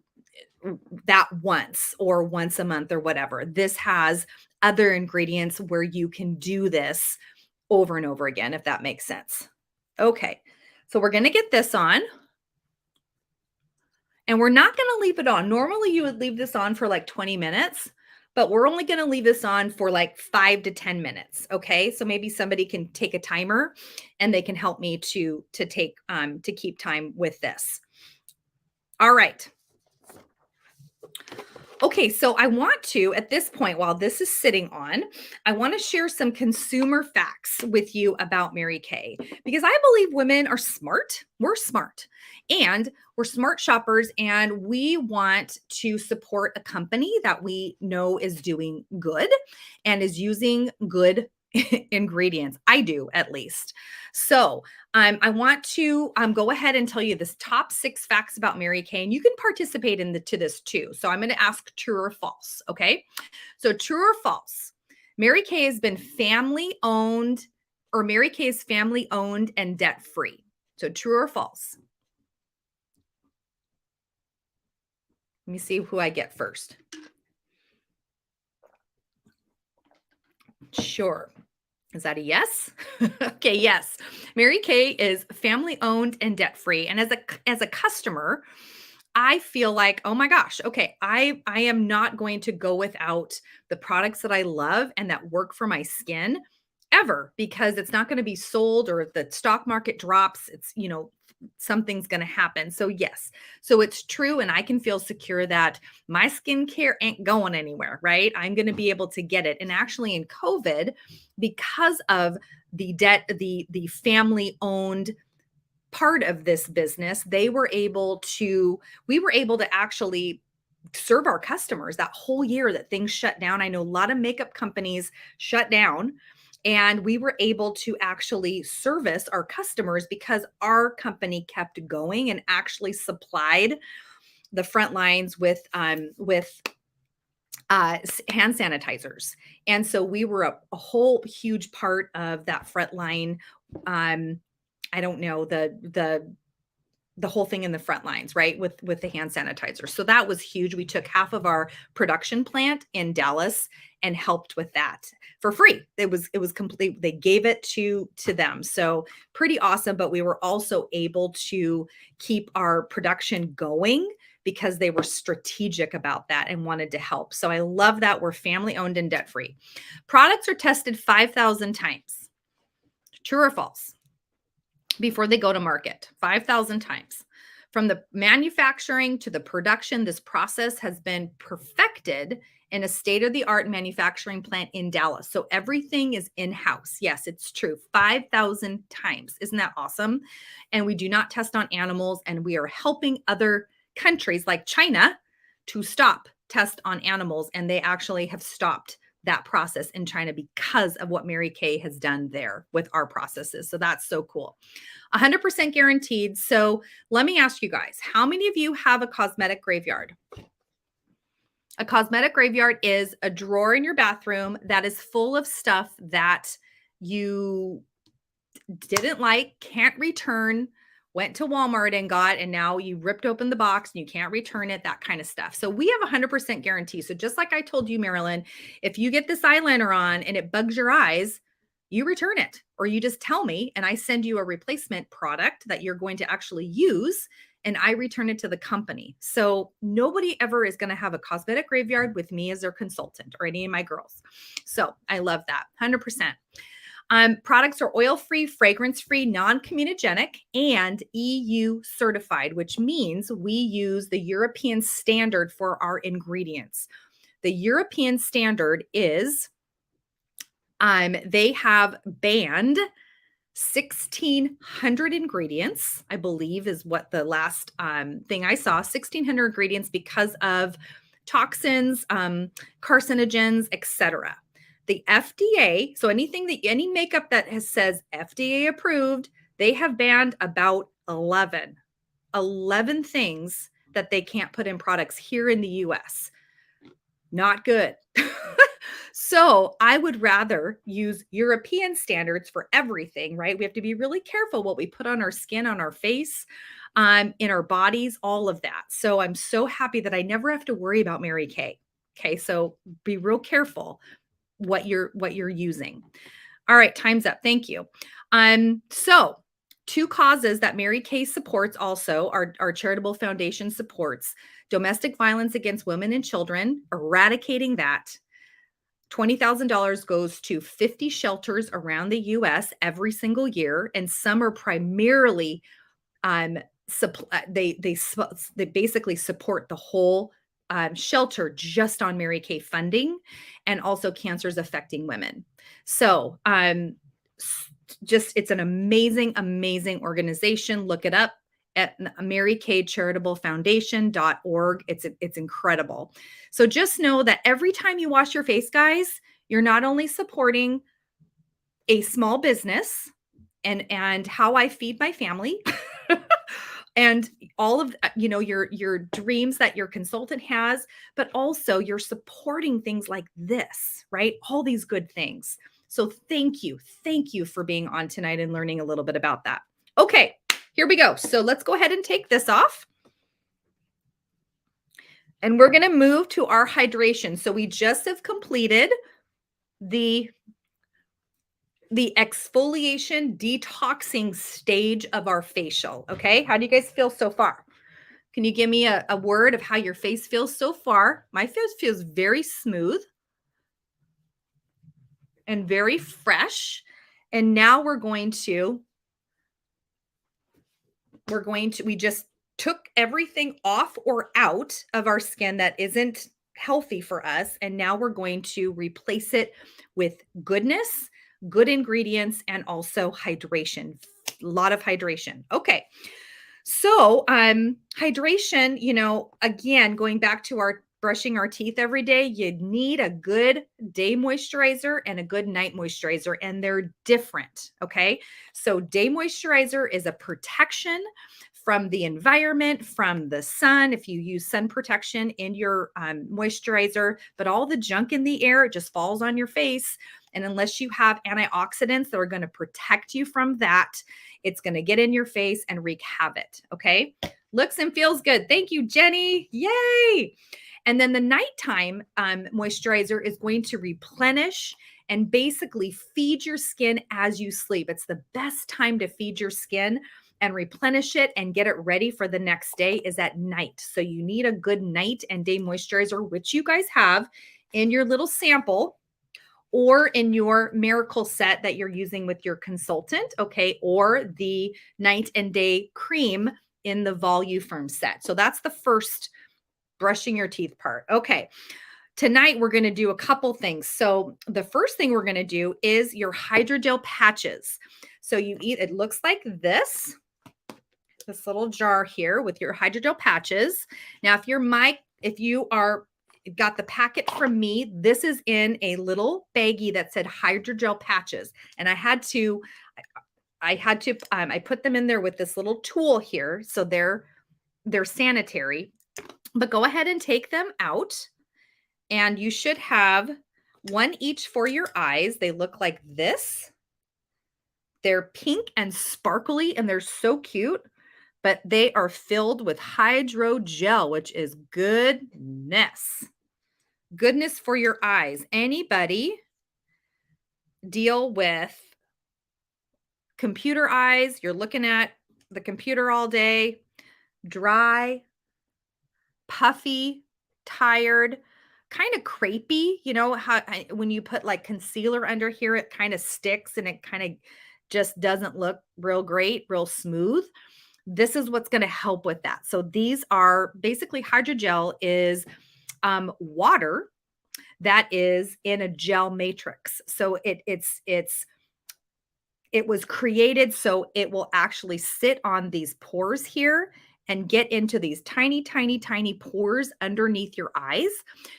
Speaker 1: that once or once a month or whatever. This has other ingredients where you can do this over and over again, if that makes sense. Okay, so we're going to get this on, and we're not going to leave it on. Normally, you would leave this on for like 20 minutes, but we're only going to leave this on for like 5 to 10 minutes. Okay, so maybe somebody can take a timer, and they can help me to keep time with this. All right. Okay, so I want to, at this point, while this is sitting on, I want to share some consumer facts with you about Mary Kay, because I believe women are smart. We're smart, and we're smart shoppers, and we want to support a company that we know is doing good and is using good ingredients. I do, at least. So I want to go ahead and tell you this top 6 facts about Mary Kay, and you can participate to this too. So I'm going to ask true or false. Okay. So true or false? Mary Kay has been family owned, or Mary Kay is family owned and debt free. So true or false? Let me see who I get first. Sure. Is that a yes? Okay, yes. Mary Kay is family owned and debt free. And as a customer, I feel like, oh my gosh, okay, I am not going to go without the products that I love and that work for my skin ever, because it's not going to be sold, or if the stock market drops, something's going to happen. So yes. So it's true, and I can feel secure that my skincare ain't going anywhere, right? I'm going to be able to get it. And actually in COVID, because of the debt, the family owned part of this business, we were able to actually serve our customers that whole year that things shut down. I know a lot of makeup companies shut down, and we were able to actually service our customers because our company kept going and actually supplied the front lines with hand sanitizers. And so we were a whole huge part of that front line. I don't know, the whole thing in the front lines, right? With the hand sanitizer. So that was huge. We took half of our production plant in Dallas and helped with that for free. It was complete. They gave it to them. So pretty awesome. But we were also able to keep our production going because they were strategic about that and wanted to help. So I love that we're family owned and debt free. Products are tested 5,000 times. True or false? Before they go to market, 5,000 times. From the manufacturing to the production, this process has been perfected in a state-of-the-art manufacturing plant in Dallas. So everything is in-house. Yes, it's true. 5,000 times. Isn't that awesome? And we do not test on animals, and we are helping other countries like China to stop test on animals, and they actually have stopped that process in China because of what Mary Kay has done there with our processes. So that's so cool. 100% guaranteed. So let me ask you guys, how many of you have a cosmetic graveyard? A cosmetic graveyard is a drawer in your bathroom that is full of stuff that you didn't like, can't return, went to Walmart and got, and now you ripped open the box and you can't return it, that kind of stuff. So we have 100% guarantee. So just like I told you, Marilyn, if you get this eyeliner on and it bugs your eyes, you return it, or you just tell me and I send you a replacement product that you're going to actually use, and I return it to the company. So nobody ever is going to have a cosmetic graveyard with me as their consultant or any of my girls. So I love that. 100%. Products are oil-free, fragrance-free, non-comedogenic, and EU certified, which means we use the European standard for our ingredients. The European standard is, they have banned 1,600 ingredients, I believe is what the last thing I saw, 1,600 ingredients because of toxins, carcinogens, etc. The FDA, so any makeup that says FDA approved, they have banned about 11 things that they can't put in products here in the US. Not good. So I would rather use European standards for everything, right? We have to be really careful what we put on our skin, on our face, in our bodies, all of that. So I'm so happy that I never have to worry about Mary Kay. Okay, so be real careful what you're using. All right, time's up. Thank you. So 2 causes that Mary Kay supports also, our charitable foundation supports: domestic violence against women and children, eradicating that. $20,000 goes to 50 shelters around the US every single year, and some are primarily they basically support the whole shelter just on Mary Kay funding, and also cancers affecting women. So it's an amazing organization. Look it up at marykaycharitablefoundation.org. It's incredible. So just know that every time you wash your face, guys, you're not only supporting a small business and how I feed my family and all of your dreams that your consultant has, but also you're supporting things like this, right? All these good things. So thank you for being on tonight and learning a little bit about that. Okay, here we go. So let's go ahead and take this off. And we're going to move to our hydration. So we just have completed the exfoliation detoxing stage of our facial. Okay. How do you guys feel so far? Can you give me a word of how your face feels so far? My face feels very smooth and very fresh. And now we just took everything off or out of our skin that isn't healthy for us. And now we're going to replace it with goodness, good ingredients, and also hydration. A lot of hydration. Okay. So, hydration, again, going back to our brushing our teeth every day, you need a good day moisturizer and a good night moisturizer, and they're different. Okay. So, day moisturizer is a protection from the environment, from the sun, if you use sun protection in your moisturizer, but all the junk in the air, it just falls on your face. And unless you have antioxidants that are going to protect you from that, it's going to get in your face and wreak havoc. Okay. Looks and feels good. Thank you, Jenny. Yay. And then the nighttime moisturizer is going to replenish and basically feed your skin as you sleep. It's the best time to feed your skin and replenish it and get it ready for the next day is at night. So you need a good night and day moisturizer, which you guys have in your little sample or in your miracle set that you're using with your consultant, okay, or the night and day cream in the Voluform set. So that's the first brushing your teeth part. Okay. Tonight we're going to do a couple things. So the first thing we're going to do is your hydrogel patches. So it looks like this little jar here with your hydrogel patches. Now, if you are got the packet from me, this is in a little baggie that said hydrogel patches. And I put them in there with this little tool here. So they're sanitary, but go ahead and take them out. And you should have one each for your eyes. They look like this. They're pink and sparkly and they're so cute, but they are filled with hydrogel, which is goodness for your eyes. Anybody deal with computer eyes? You're looking at the computer all day, dry, puffy, tired, kind of crepey. You know how when you put like concealer under here, it kind of sticks and it kind of just doesn't look real great, real smooth. This is what's going to help with that. So these are basically hydrogel is water that is in a gel matrix. So it was created so it will actually sit on these pores here and get into these tiny, tiny, tiny pores underneath your eyes.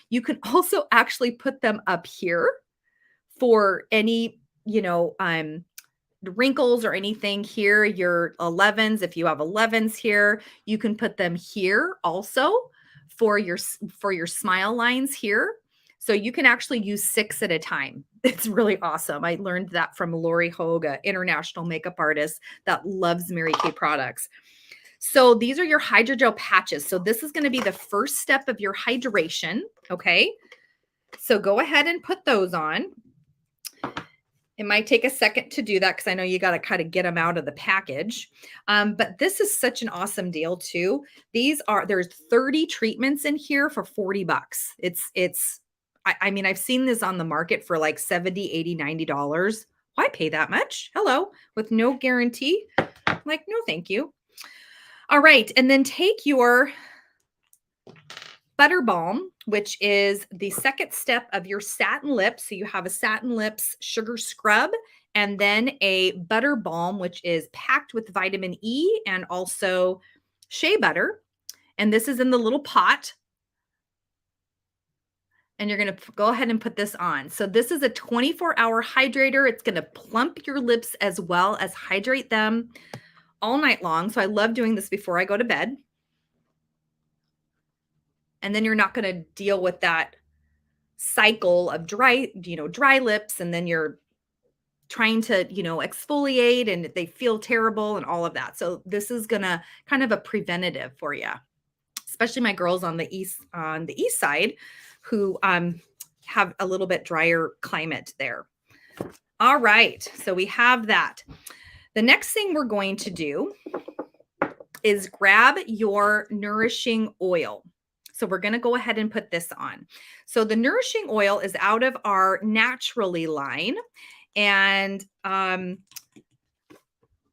Speaker 1: You can also actually put them up here for any, wrinkles or anything here, your 11s. If you have 11s here, you can put them here also for your smile lines here. So you can actually use 6 at a time. It's really awesome. I learned that from Lori Hogue, an international makeup artist that loves Mary Kay products. So these are your hydrogel patches. So this is going to be the first step of your hydration. Okay. So go ahead and put those on. It might take a second to do that because I know you got to kind of get them out of the package. But this is such an awesome deal too. There's 30 treatments in here for $40. I mean, I've seen this on the market for like $70, $80, $90. Why pay that much? Hello, with no guarantee. Like, no, thank you. All right. And then take your butter balm, which is the second step of your satin lips. So you have a satin lips sugar scrub and then a butter balm, which is packed with vitamin E and also shea butter. And this is in the little pot. And you're going to go ahead and put this on. So this is a 24-hour hydrator. It's going to plump your lips as well as hydrate them all night long. So I love doing this before I go to bed. And then you're not going to deal with that cycle of dry lips. And then you're trying to, exfoliate and they feel terrible and all of that. So this is going to kind of a preventative for you, especially my girls on the east side who have a little bit drier climate there. All right. So we have that. The next thing we're going to do is grab your nourishing oil. So we're going to go ahead and put this on. So the nourishing oil is out of our Naturally line. And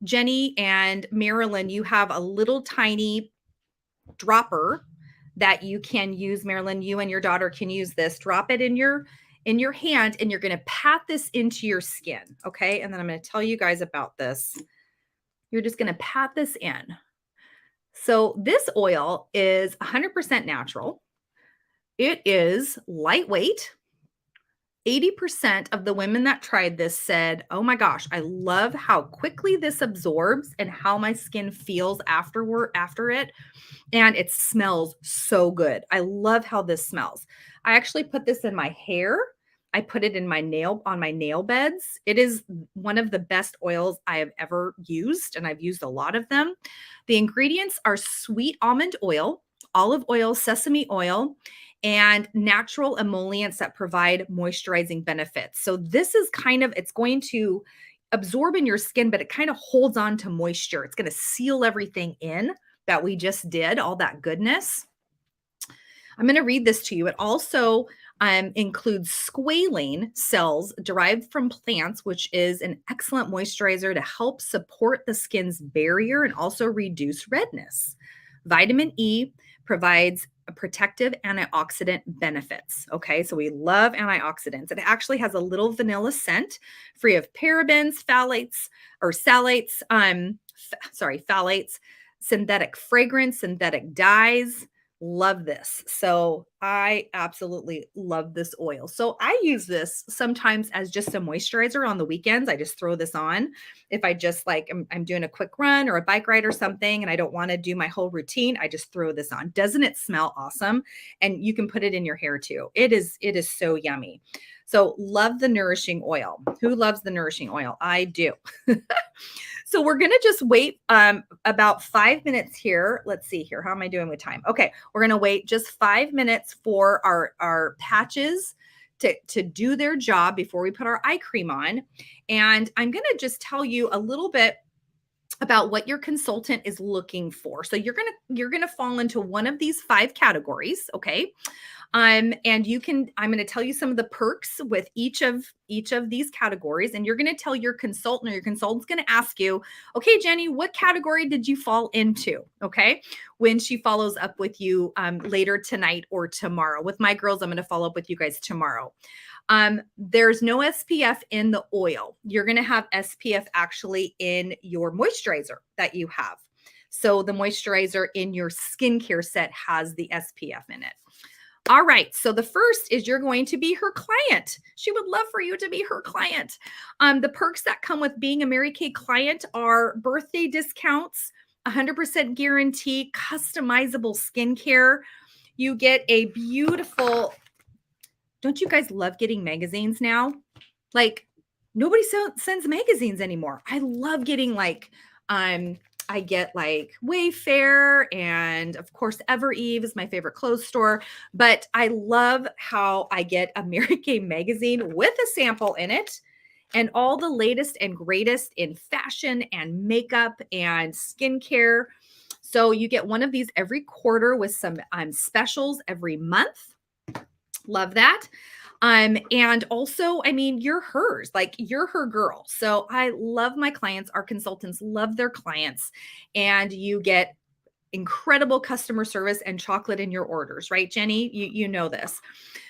Speaker 1: Jenny and Marilyn, you have a little tiny dropper that you can use. Marilyn, you and your daughter can use this. Drop it in your hand and you're going to pat this into your skin. Okay. And then I'm going to tell you guys about this. You're just going to pat this in. So this oil is 100% natural. It is lightweight. 80% of the women that tried this said, "Oh my gosh, I love how quickly this absorbs and how my skin feels after it, and it smells so good. I love how this smells." I actually put this in my hair. I put it in my nail on my nail beds. It is one of the best oils I have ever used, and I've used a lot of them. The ingredients are sweet almond oil, olive oil, sesame oil, and natural emollients that provide moisturizing benefits. So this is it's going to absorb in your skin, but it kind of holds on to moisture. It's going to seal everything in that we just did, all that goodness. I'm going to read this to you. It also includes squalane cells derived from plants, which is an excellent moisturizer to help support the skin's barrier and also reduce redness. Vitamin E provides a protective antioxidant benefits. Okay, so we love antioxidants. It actually has a little vanilla scent, free of parabens, phthalates, synthetic fragrance, synthetic dyes. Love this. So I absolutely love this oil. So I use this sometimes as just a moisturizer on the weekends. I just throw this on. If I just I'm doing a quick run or a bike ride or something and I don't want to do my whole routine, I just throw this on. Doesn't it smell awesome? And you can put it in your hair too. It is so yummy. So love the nourishing oil. Who loves the nourishing oil? I do. So we're going to just wait about 5 minutes here. Let's see here. How am I doing with time? Okay. We're going to wait just 5 minutes for our patches to do their job before we put our eye cream on. And I'm going to just tell you a little bit about what your consultant is looking for. So you're going to fall into one of these 5 categories, okay? And I'm going to tell you some of the perks with each of these categories, and you're going to tell your consultant, or your consultant's going to ask you, "Okay, Jenny, what category did you fall into?" Okay, when she follows up with you later tonight or tomorrow. With my girls, I'm going to follow up with you guys tomorrow. There's no SPF in the oil. You're going to have SPF actually in your moisturizer that you have. So the moisturizer in your skincare set has the SPF in it. All right. So the first is you're going to be her client. She would love for you to be her client. The perks that come with being a Mary Kay client are birthday discounts, 100% guarantee, customizable skincare. You get a beautiful, don't you guys love getting magazines now? Like nobody sends magazines anymore. I love getting I get like Wayfair, and of course Evereve is my favorite clothes store, but I love how I get a Mary Kay magazine with a sample in it and all the latest and greatest in fashion and makeup and skincare. So you get one of these every quarter with some specials every month. Love that. And also, I mean, you're hers, like you're her girl. So I love my clients. Our consultants love their clients, and you get incredible customer service and chocolate in your orders, right, Jenny? You know this.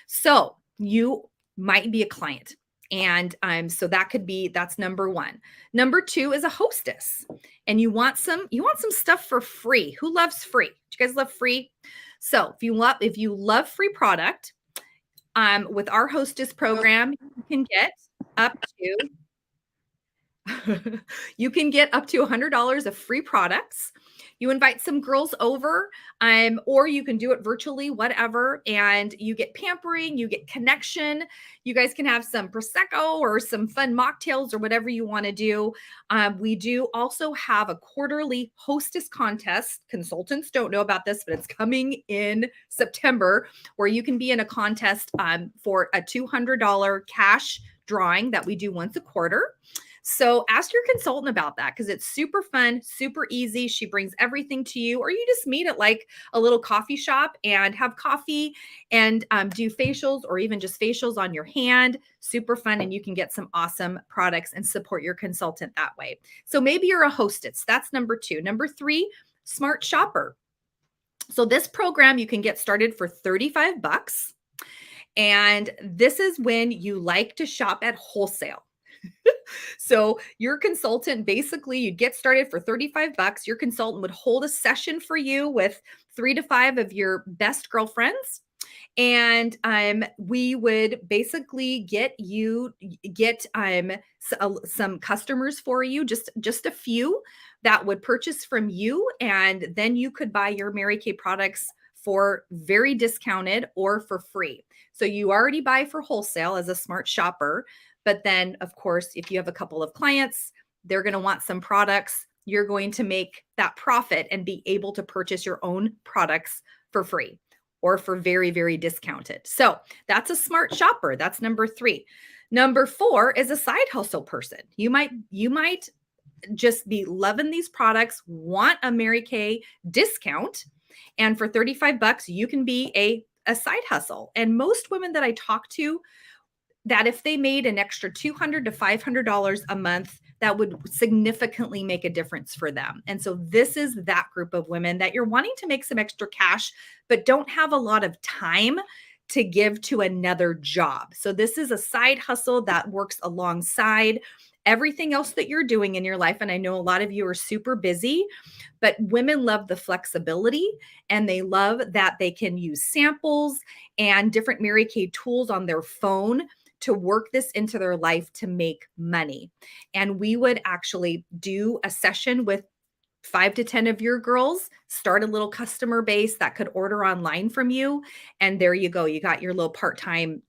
Speaker 1: So you might be a client. And so that's number 1. Number 2 is a hostess, and you want some stuff for free. Who loves free? Do you guys love free? So if you love free product, with our hostess program, you can get up to you can get up to $100 of free products. You invite some girls over, or you can do it virtually, whatever, and you get pampering, you get connection. You guys can have some Prosecco or some fun mocktails or whatever you want to do. We do also have a quarterly hostess contest. Consultants don't know about this, but it's coming in September, where you can be in a contest for a $200 cash drawing that we do once a quarter. So ask your consultant about that, because it's super fun, super easy. She brings everything to you, or you just meet at like a little coffee shop and have coffee and do facials, or even just facials on your hand. Super fun. And you can get some awesome products and support your consultant that way. So maybe you're a hostess. That's number 2. Number 3, smart shopper. So this program you can get started for $35. And this is when you like to shop at wholesale. So your consultant, basically you'd get started for 35 bucks. Your consultant would hold a session for you with 3 to 5 of your best girlfriends. And we would basically get some customers for you, just a few that would purchase from you, and then you could buy your Mary Kay products for very discounted or for free. So you already buy for wholesale as a smart shopper, but then of course, if you have a couple of clients, they're going to want some products. You're going to make that profit and be able to purchase your own products for free or for very, very discounted. So that's a smart shopper. That's number 3. Number 4 is a side hustle person. You might just be loving these products, want a Mary Kay discount, and for 35 bucks, you can be a side hustle. And most women that I talk to, that if they made an extra $200 to $500 a month, that would significantly make a difference for them. And so this is that group of women that you're wanting to make some extra cash, but don't have a lot of time to give to another job. So this is a side hustle that works alongside everything else that you're doing in your life. And I know a lot of you are super busy, but women love the flexibility, and they love that they can use samples and different Mary Kay tools on their phone to work this into their life to make money. And we would actually do a session with 5 to 10 of your girls, start a little customer base that could order online from you. And there you go. You got your little part-time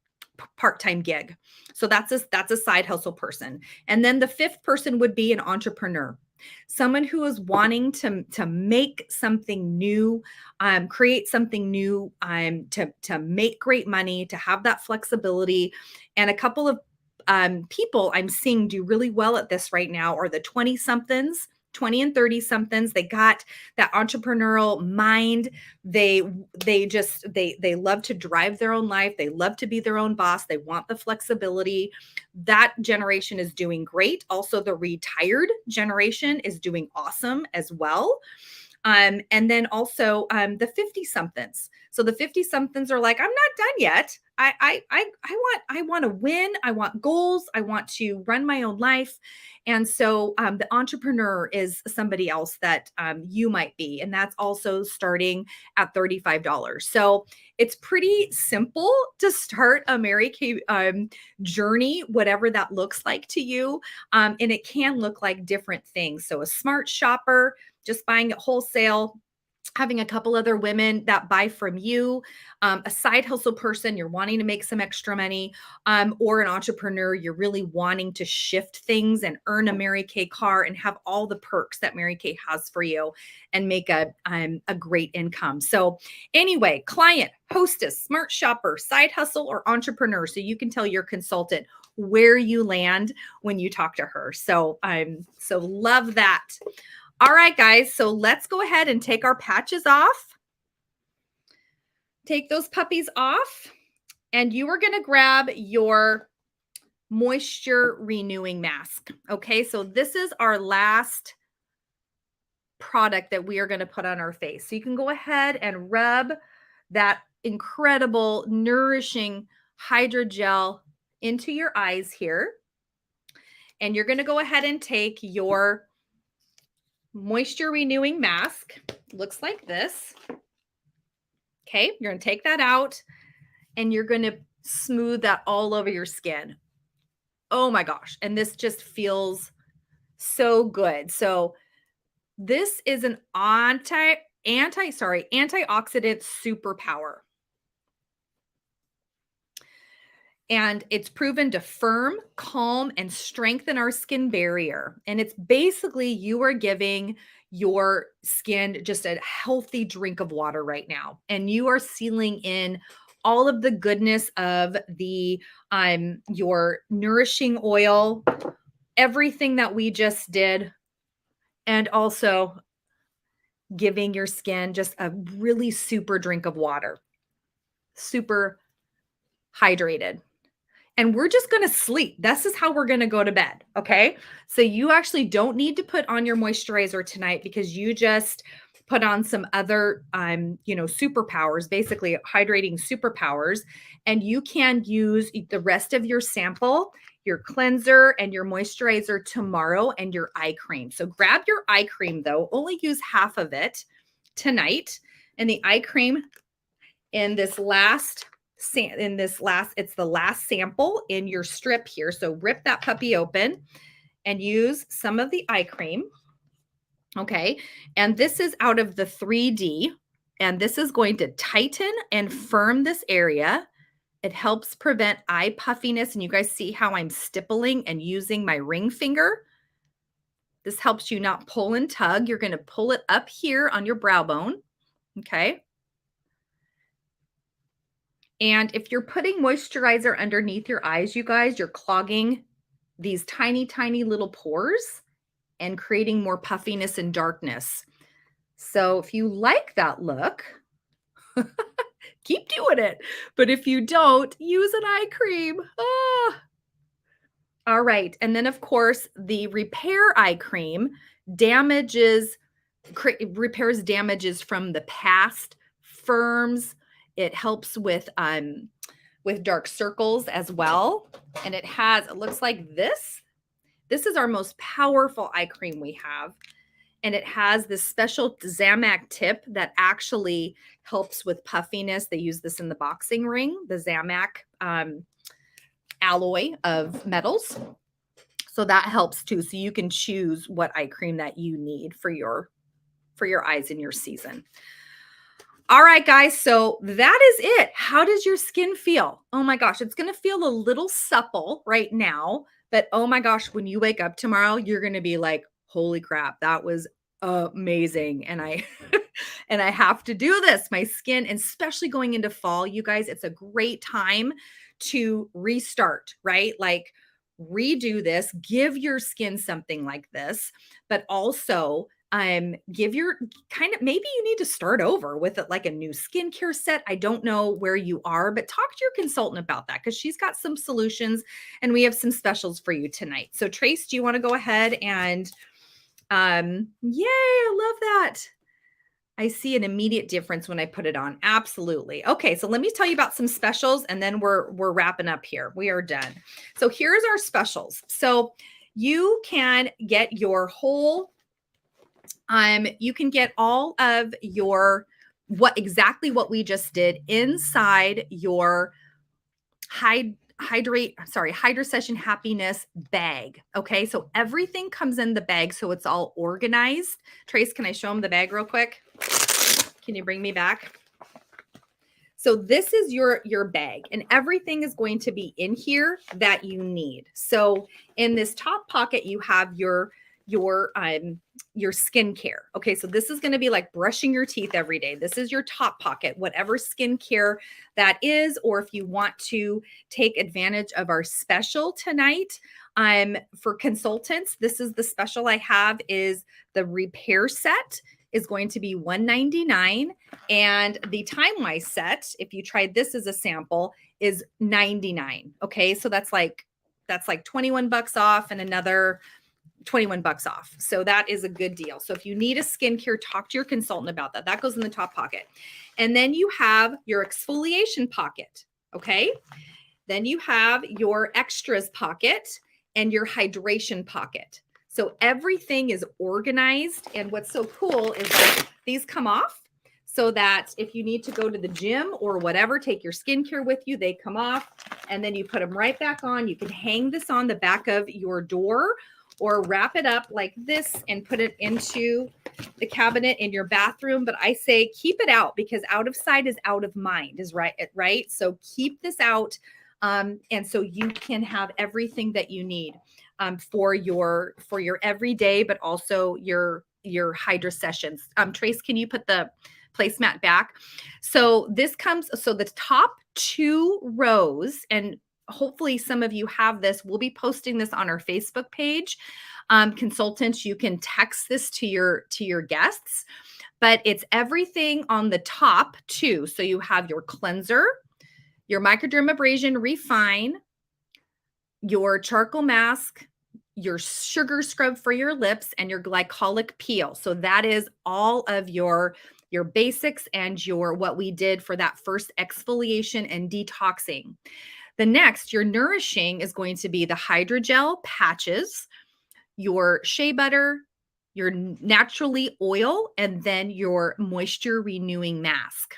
Speaker 1: gig. So that's a side hustle person. And then the 5th person would be an entrepreneur. Someone who is wanting to make something new, create something new, to make great money, to have that flexibility. And a couple of people I'm seeing do really well at this right now are the 20 somethings. 20 and 30 somethings. They got that entrepreneurial mind. They love to drive their own life. They love to be their own boss. They want the flexibility. That generation is doing great. Also, the retired generation is doing awesome as well. And then also the 50 somethings. So the 50 somethings are like, I'm not done yet. I want to win. I want goals. I want to run my own life. And so the entrepreneur is somebody else that you might be. And that's also starting at $35. So it's pretty simple to start a Mary Kay journey, whatever that looks like to you. And it can look like different things. So a smart shopper, just buying it wholesale, having a couple other women that buy from you, a side hustle person, you're wanting to make some extra money, or an entrepreneur, you're really wanting to shift things and earn a Mary Kay car and have all the perks that Mary Kay has for you and make a great income. So anyway, client, hostess, smart shopper, side hustle, or entrepreneur. So you can tell your consultant where you land when you talk to her. So so love that. All right, guys, so let's go ahead and take our patches off. Take those puppies off, and you are going to grab your moisture renewing mask. Okay, so this is our last product that we are going to put on our face. So you can go ahead and rub that incredible, nourishing Hydra gel into your eyes here. And you're going to go ahead and take your moisture renewing mask. Looks like this. Okay, you're going to take that out and you're going to smooth that all over your skin. Oh my gosh. And this just feels so good. So this is an antioxidant superpower. And it's proven to firm, calm, and strengthen our skin barrier. And it's basically you are giving your skin just a healthy drink of water right now. And you are sealing in all of the goodness of the your nourishing oil, everything that we just did, and also giving your skin just a really super drink of water. Super hydrated. And we're just going to sleep. This is how we're going to go to bed. Okay. So you actually don't need to put on your moisturizer tonight because you just put on some other, superpowers, basically hydrating superpowers. And you can use the rest of your sample, your cleanser and your moisturizer tomorrow, and your eye cream. So grab your eye cream though, only use half of it tonight. And the eye cream in this last, it's the last sample in your strip here. So rip that puppy open and use some of the eye cream. Okay. And this is out of the 3D, and this is going to tighten and firm this area. It helps prevent eye puffiness. And you guys see how I'm stippling and using my ring finger. This helps you not pull and tug. You're going to pull it up here on your brow bone. Okay. And if you're putting moisturizer underneath your eyes, you guys, you're clogging these tiny, tiny little pores and creating more puffiness and darkness. So if you like that look, keep doing it. But if you don't, use an eye cream. All right. And then, of course, the repair eye cream repairs damages from the past, firms. It helps with dark circles as well. And it looks like this. This is our most powerful eye cream we have. And it has this special Zamac tip that actually helps with puffiness. They use this in the boxing ring, the Zamac alloy of metals. So that helps too. So you can choose what eye cream that you need for your eyes in your season. All right, guys. So that is it. How does your skin feel? Oh my gosh, it's going to feel a little supple right now. But oh my gosh, when you wake up tomorrow, you're going to be like, holy crap, that was amazing. And I and I have to do this. My skin, and especially going into fall, you guys, it's a great time to restart, right? Like redo this, give your skin something like this, but also maybe you need to start over with it, like a new skincare set. I don't know where you are, but talk to your consultant about that, because she's got some solutions and we have some specials for you tonight. So Trace, do you want to go ahead and yay, I love that. I see an immediate difference when I put it on. Absolutely. Okay, so let me tell you about some specials, and then we're wrapping up here. We are done. So here's our specials. So you can get your whole you can get all of your what we just did inside your Hydra-Sesh Happiness bag. Okay, so everything comes in the bag, so it's all organized. Trace, can I show them the bag real quick? Can you bring me back? So this is your bag, and everything is going to be in here that you need. So in this top pocket, you have your skincare. Okay, so this is going to be like brushing your teeth every day. This is your top pocket, whatever skincare that is, or if you want to take advantage of our special tonight, for consultants, this is the special I have, is the repair set is going to be $199, and the time wise set, if you tried this as a sample, is $99. Okay, so that's like 21 bucks off and another 21 bucks off. So that is a good deal. So if you need a skincare, talk to your consultant about that. That goes in the top pocket. And then you have your exfoliation pocket. Okay. Then you have your extras pocket and your hydration pocket. So everything is organized. And what's so cool is that these come off, so that if you need to go to the gym or whatever, take your skincare with you, they come off, and then you put them right back on. You can hang this on the back of your door, or wrap it up like this and put it into the cabinet in your bathroom. But I say keep it out, because out of sight is out of mind, is right? So keep this out. And so you can have everything that you need for your everyday, but also your Hydra sessions. Trace, can you put the placemat back? So the top 2 rows, and hopefully some of you have this. We'll be posting this on our Facebook page. Consultants, you can text this to your guests, but it's everything on the top 2. So you have your cleanser, your microdermabrasion refine, your charcoal mask, your sugar scrub for your lips, and your glycolic peel. So that is all of your basics and your what we did for that first exfoliation and detoxing. The next, your nourishing is going to be the hydrogel patches, your shea butter, your naturally oil, and then your moisture renewing mask.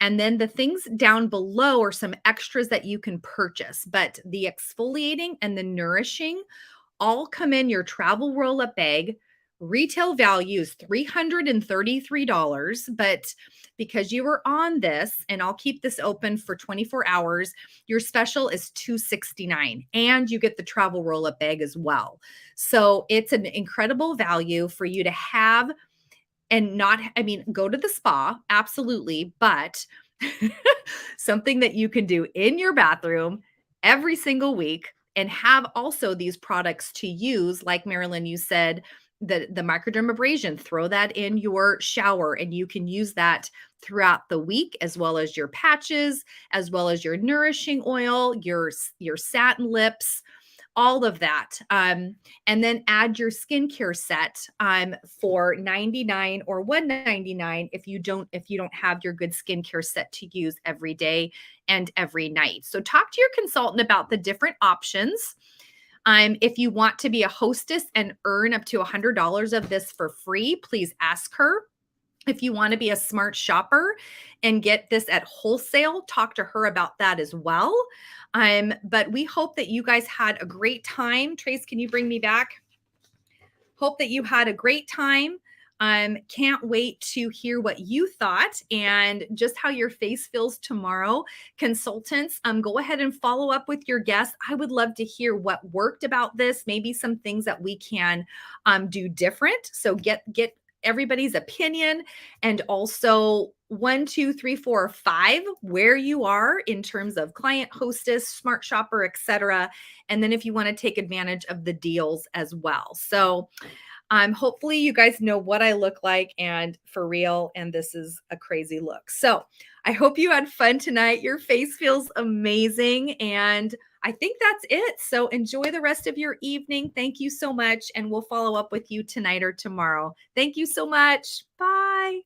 Speaker 1: And then the things down below are some extras that you can purchase, but the exfoliating and the nourishing all come in your travel roll up bag. Retail value is $333, but because you were on this, and I'll keep this open for 24 hours, your special is $269, and you get the travel roll up bag as well. So it's an incredible value for you to have and not, I mean, go to the spa, absolutely, but something that you can do in your bathroom every single week and have also these products to use. Like Marilyn, you said, the microdermabrasion, throw that in your shower and you can use that throughout the week, as well as your patches, as well as your nourishing oil, your satin lips, all of that. And then add your skincare set for 99 or 199 if you don't have your good skincare set to use every day and every night. So talk to your consultant about the different options. If you want to be a hostess and earn up to $100 of this for free, please ask her. If you want to be a smart shopper and get this at wholesale, talk to her about that as well. But we hope that you guys had a great time. Trace, can you bring me back? Hope that you had a great time. Can't wait to hear what you thought and just how your face feels tomorrow. Consultants, go ahead and follow up with your guests. I would love to hear what worked about this, maybe some things that we can do different. So get everybody's opinion, and also 1, 2, 3, 4, 5, where you are in terms of client, hostess, smart shopper, etc. And then if you want to take advantage of the deals as well. So hopefully you guys know what I look like and for real, and this is a crazy look. So I hope you had fun tonight. Your face feels amazing, and I think that's it. So enjoy the rest of your evening. Thank you so much, and we'll follow up with you tonight or tomorrow. Thank you so much. Bye.